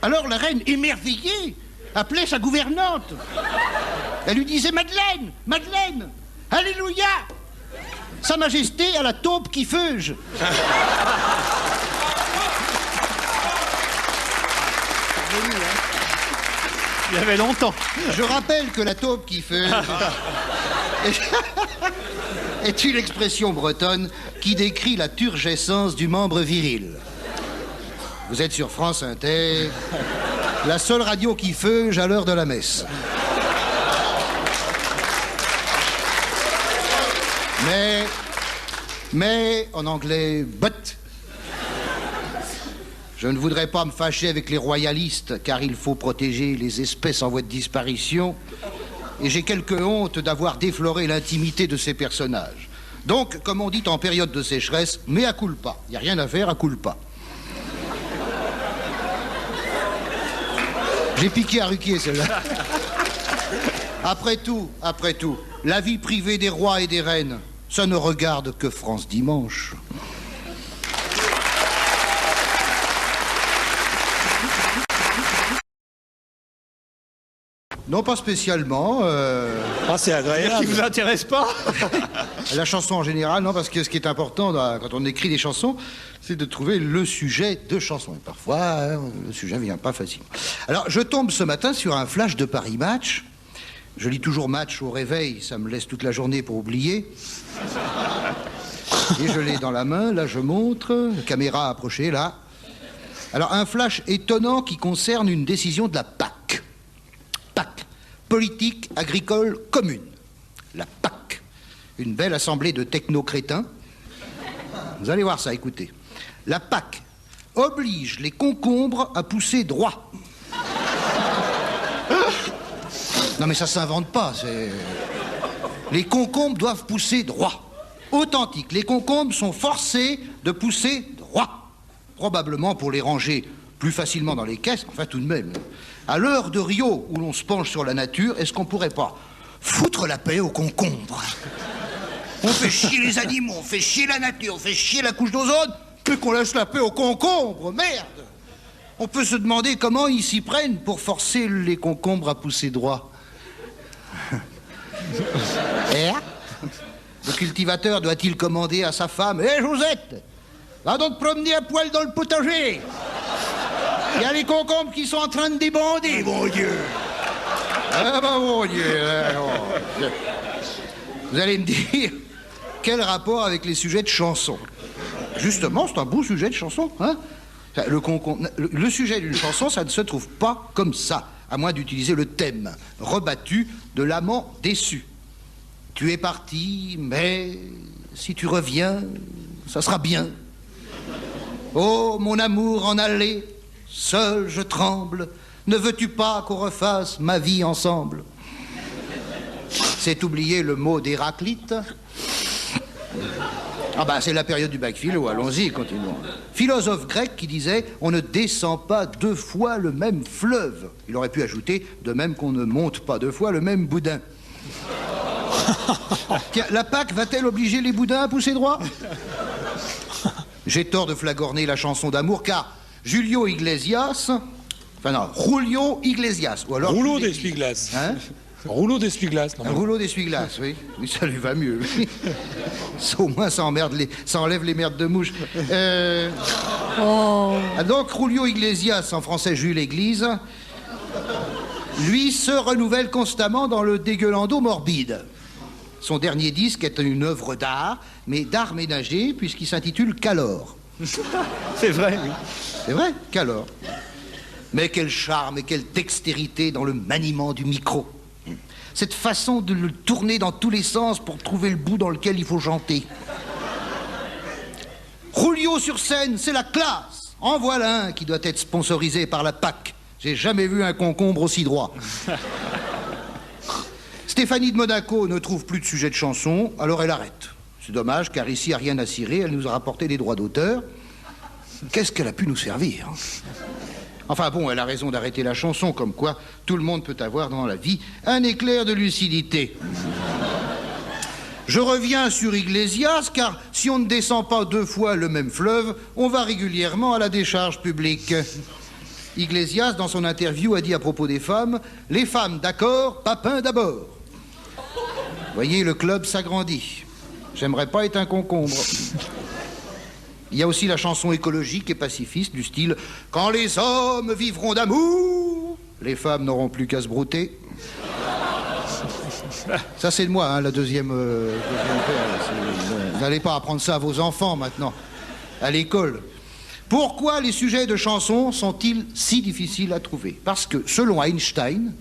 Alors la reine, émerveillée, appelait sa gouvernante. Elle lui disait « Madeleine, Madeleine, alléluia, Sa Majesté a la taupe qui feuge. » Il y avait longtemps. Je rappelle que la taupe qui feuge est une expression bretonne qui décrit la turgescence du membre viril. Vous êtes sur France Inter, la seule radio qui feuge à l'heure de la messe. Mais en anglais, but. Je ne voudrais pas me fâcher avec les royalistes, car il faut protéger les espèces en voie de disparition. Et j'ai quelque honte d'avoir défloré l'intimité de ces personnages. Donc, comme on dit en période de sécheresse, mea culpa. Il n'y a rien à faire, à culpa. J'ai piqué à Ruquier, celle-là. Après tout, la vie privée des rois et des reines, ça ne regarde que France Dimanche. Non, pas spécialement. Ah, c'est agréable. Qui vous intéresse pas? La chanson en général, non, parce que ce qui est important quand on écrit des chansons, c'est de trouver le sujet de chanson. Et parfois, le sujet ne vient pas facilement. Alors, je tombe ce matin sur un flash de Paris Match. Je lis toujours Match au réveil, ça me laisse toute la journée pour oublier. Et je l'ai dans la main, là je montre, caméra approchée, là. Alors, un flash étonnant qui concerne une décision de la PAC. PAC, politique agricole commune. La PAC. Une belle assemblée de techno-crétins. Vous allez voir ça, écoutez. La PAC oblige les concombres à pousser droit. Non mais ça s'invente pas, c'est... Les concombres doivent pousser droit. Authentique, les concombres sont forcés de pousser droit. Probablement pour les ranger plus facilement dans les caisses, enfin tout de même. À l'heure de Rio, où l'on se penche sur la nature, est-ce qu'on pourrait pas foutre la paix aux concombres? On fait chier les animaux, on fait chier la nature, on fait chier la couche d'ozone, puis qu'on laisse la paix aux concombres, merde! On peut se demander comment ils s'y prennent pour forcer les concombres à pousser droit. Le cultivateur doit-il commander à sa femme: Hé, Josette, va donc te promener à poil dans le potager. Il y a les concombres qui sont en train de débander, mon Dieu. Ah ben, mon Dieu. Vous allez me dire, quel rapport avec les sujets de chansons? Justement, c'est un beau sujet de chanson, hein? Le sujet d'une chanson, ça ne se trouve pas comme ça, à moins d'utiliser le thème rebattu de l'amant déçu. Tu es parti, mais si tu reviens, ça sera bien. Oh, mon amour en allée, seul je tremble. Ne veux-tu pas qu'on refasse ma vie ensemble? C'est oublier le mot d'Héraclite. Ah bah c'est la période du bac philo, allons-y, continuons. Philosophe grec qui disait « On ne descend pas 2 fois le même fleuve ». Il aurait pu ajouter « De même qu'on ne monte pas 2 fois le même boudin ». Tiens, la Pâque va-t-elle obliger les boudins à pousser droit? J'ai tort de flagorner la chanson d'amour car Julio Iglesias... Enfin non, Julio Iglesias, ou alors... Rouleau d'essuie-glace. Hein? Rouleau d'essuie-glace. Un rouleau d'essuie-glace, oui. Oui, ça lui va mieux. Au moins, ça enlève les merdes de mouche. Donc, Julio Iglesias, en français Jules Église, lui se renouvelle constamment dans le dégueulando morbide. Son dernier disque est une œuvre d'art, mais d'art ménager, puisqu'il s'intitule Calor. C'est vrai, oui. C'est vrai, Calor. Mais quel charme et quelle dextérité dans le maniement du micro. Cette façon de le tourner dans tous les sens pour trouver le bout dans lequel il faut chanter. Julio sur scène, c'est la classe. En voilà un qui doit être sponsorisé par la Pâque. J'ai jamais vu un concombre aussi droit. Stéphanie de Monaco ne trouve plus de sujet de chanson, alors elle arrête. C'est dommage, car ici, il n'y a rien à cirer, elle nous a rapporté des droits d'auteur. Qu'est-ce qu'elle a pu nous servir? Enfin bon, elle a raison d'arrêter la chanson, comme quoi tout le monde peut avoir dans la vie un éclair de lucidité. Je reviens sur Iglesias, car si on ne descend pas 2 fois le même fleuve, on va régulièrement à la décharge publique. Iglesias, dans son interview, a dit à propos des femmes: « Les femmes d'accord, Papin d'abord. » Voyez, le club s'agrandit. J'aimerais pas être un concombre. Il y a aussi la chanson écologique et pacifiste du style « Quand les hommes vivront d'amour, les femmes n'auront plus qu'à se brouter. » Ça, c'est de moi, hein, la deuxième paire. Vous n'allez pas apprendre ça à vos enfants, maintenant, à l'école. Pourquoi les sujets de chansons sont-ils si difficiles à trouver? Parce que, selon Einstein,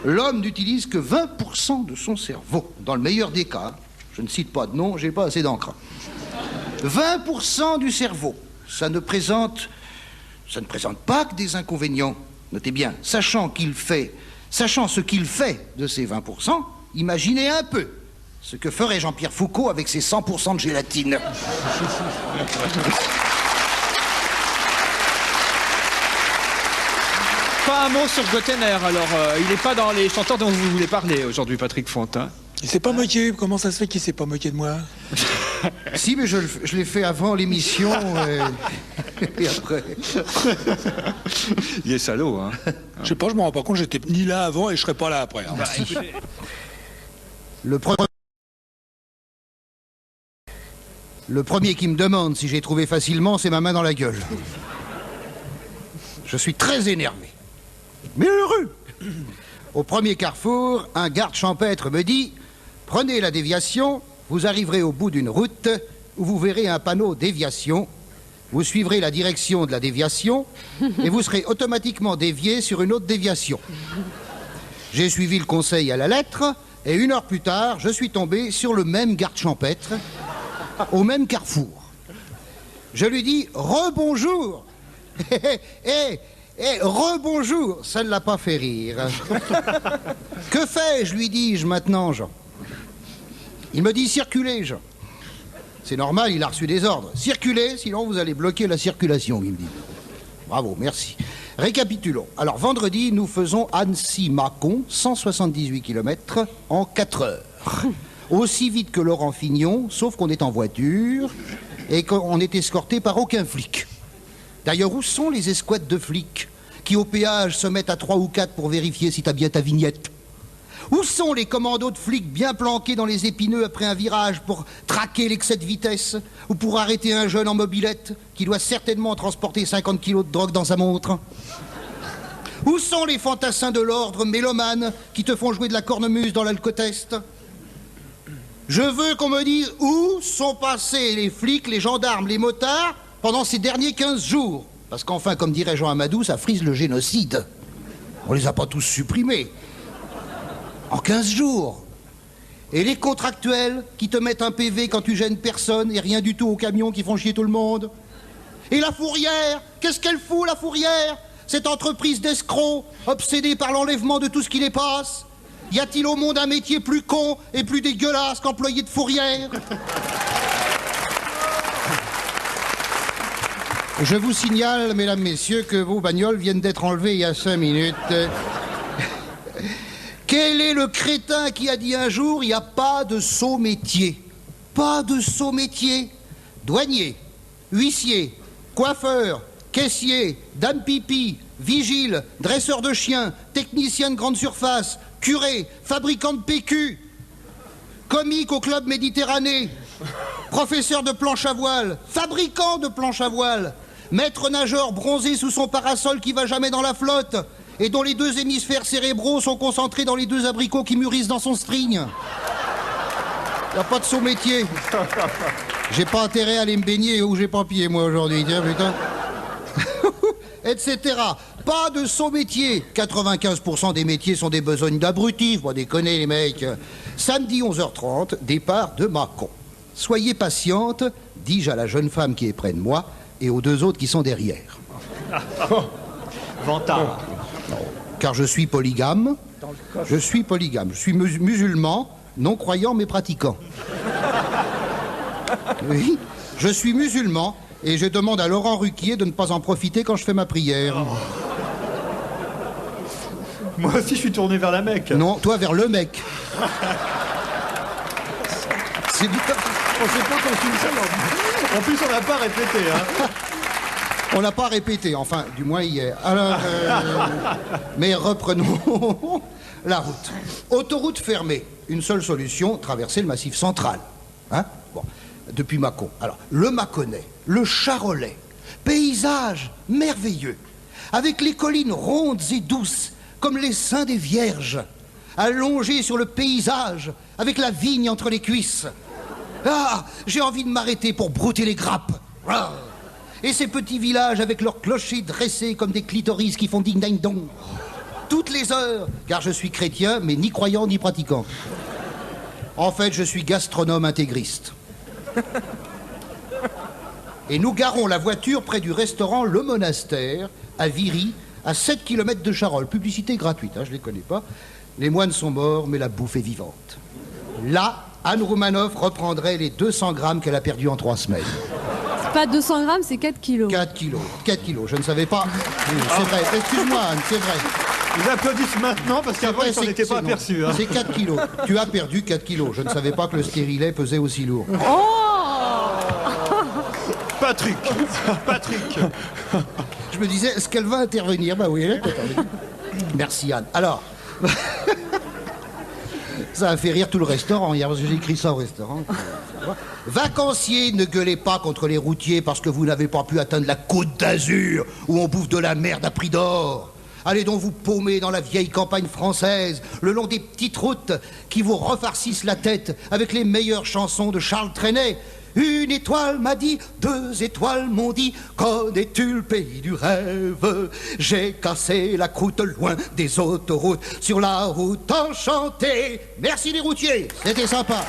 l'homme n'utilise que 20% de son cerveau. Dans le meilleur des cas, je ne cite pas de nom, j'ai pas assez d'encre. 20% du cerveau, ça ne présente pas que des inconvénients. Notez bien, sachant ce qu'il fait de ces 20%, imaginez un peu ce que ferait Jean-Pierre Foucault avec ses 100% de gélatine. Pas un mot sur Gottener, alors il n'est pas dans les chanteurs dont vous voulez parler aujourd'hui, Patrick Fontaine. Il s'est pas moqué. Comment ça se fait qu'il s'est pas moqué de moi? Si, mais je l'ai fait avant l'émission et après. Il est salaud, hein. Je sais pas, je me rends pas compte, j'étais ni là avant et je serai pas là après. Hein. Bah, écoutez... Le premier qui me demande si j'ai trouvé facilement, c'est ma main dans la gueule. Je suis très énervé, mais heureux. Au premier carrefour, un garde champêtre me dit « Prenez la déviation, vous arriverez au bout d'une route où vous verrez un panneau déviation. Vous suivrez la direction de la déviation et vous serez automatiquement dévié sur une autre déviation. » J'ai suivi le conseil à la lettre et 1 heure plus tard, je suis tombé sur le même garde champêtre au même carrefour. Je lui dis « Rebonjour !» rebonjour, ça ne l'a pas fait rire. Que fais-je, lui dis-je maintenant, Jean. Il me dit circulez, Jean. C'est normal, il a reçu des ordres. Circulez, sinon vous allez bloquer la circulation, il me dit. Bravo, merci. Récapitulons. Alors, vendredi, nous faisons Annecy-Mâcon, 178 km en 4 heures. Aussi vite que Laurent Fignon, sauf qu'on est en voiture et qu'on est escorté par aucun flic. D'ailleurs, où sont les escouades de flics qui, au péage, se mettent à 3 ou 4 pour vérifier si t'as bien ta vignette? Où sont les commandos de flics bien planqués dans les épineux après un virage pour traquer l'excès de vitesse ou pour arrêter un jeune en mobilette qui doit certainement transporter 50 kilos de drogue dans sa montre? Où sont les fantassins de l'ordre mélomanes qui te font jouer de la cornemuse dans l'alcotest? Je veux qu'on me dise où sont passés les flics, les gendarmes, les motards pendant ces derniers 15 jours. Parce qu'enfin, comme dirait Jean Amadou, ça frise le génocide. On les a pas tous supprimés. En 15 jours. Et les contractuels qui te mettent un PV quand tu gênes personne et rien du tout aux camions qui font chier tout le monde. Et la Fourrière, qu'est-ce qu'elle fout, la Fourrière? Cette entreprise d'escrocs, obsédée par l'enlèvement de tout ce qui les passe. Y a-t-il au monde un métier plus con et plus dégueulasse qu'employé de Fourrière? Je vous signale, mesdames, messieurs, que vos bagnoles viennent d'être enlevées il y a 5 minutes. Quel est le crétin qui a dit un jour, il n'y a pas de sot métier? Pas de sot métier. Douanier, huissier, coiffeur, caissier, dame pipi, vigile, dresseur de chiens, technicien de grande surface, curé, fabricant de PQ, comique au club Méditerranée, professeur de planche à voile, fabricant de planche à voile, maître nageur bronzé sous son parasol qui va jamais dans la flotte et dont les 2 hémisphères cérébraux sont concentrés dans les 2 abricots qui mûrissent dans son string. Y a pas de sot-métier. J'ai pas intérêt à aller me baigner où j'ai pas pied, moi, aujourd'hui. Tiens, putain. Etc. Pas de sot-métier. 95% des métiers sont des besognes d'abrutis. Faut pas déconner, les mecs. Samedi 11h30, départ de Mâcon. Soyez patiente, dis-je à la jeune femme qui est près de moi et aux 2 autres qui sont derrière. Vantard. Car je suis polygame. Je suis polygame. Je suis musulman, non croyant mais pratiquant. Oui, je suis musulman et je demande à Laurent Ruquier de ne pas en profiter quand je fais ma prière. Moi aussi, je suis tourné vers la Mecque. Non, toi vers le mec. C'est bien. On sait pas qu'on suit ça. En plus, on n'a pas répété. Hein. On n'a pas répété, enfin, du moins hier. Alors, mais reprenons la route. Autoroute fermée. Une seule solution, traverser le massif central. Hein? Bon, depuis Mâcon. Alors, le Mâconnais, le Charolais, paysage merveilleux, avec les collines rondes et douces, comme les seins des vierges, allongées sur le paysage, avec la vigne entre les cuisses. Ah, j'ai envie de m'arrêter pour brouter les grappes. Ah. Et ces petits villages avec leurs clochers dressés comme des clitoris qui font ding-ding-dong. Toutes les heures, car je suis chrétien, mais ni croyant ni pratiquant. En fait, je suis gastronome intégriste. Et nous garons la voiture près du restaurant Le Monastère, à Viry, à 7 km de Charolles. Publicité gratuite, hein, je les connais pas. Les moines sont morts, mais la bouffe est vivante. Là, Anne Roumanoff reprendrait les 200 grammes qu'elle a perdus en 3 semaines. C'est pas 200 grammes, c'est 4 kilos. 4 kilos, 4 kilos, je ne savais pas. C'est vrai, excuse-moi Anne, c'est vrai. Ils applaudissent maintenant parce qu'avant ils s'en étaient pas aperçus. Hein. C'est 4 kilos. Tu as perdu 4 kilos. Je ne savais pas que le stérilet pesait aussi lourd. Oh Patrick. Patrick. Je me disais, est-ce qu'elle va intervenir? Bah oui, elle est contente. Merci Anne. Alors, ça a fait rire tout le restaurant hier parce que j'ai écrit ça au restaurant. Vacanciers, ne gueulez pas contre les routiers parce que vous n'avez pas pu atteindre la Côte d'Azur où on bouffe de la merde à prix d'or. Allez donc vous paumer dans la vieille campagne française, le long des petites routes qui vous refarcissent la tête avec les meilleures chansons de Charles Trenet. Une étoile m'a dit, 2 étoiles m'ont dit, connais-tu le pays du rêve? J'ai cassé la croûte loin des autoroutes, sur la route enchantée. Merci les routiers, c'était sympa.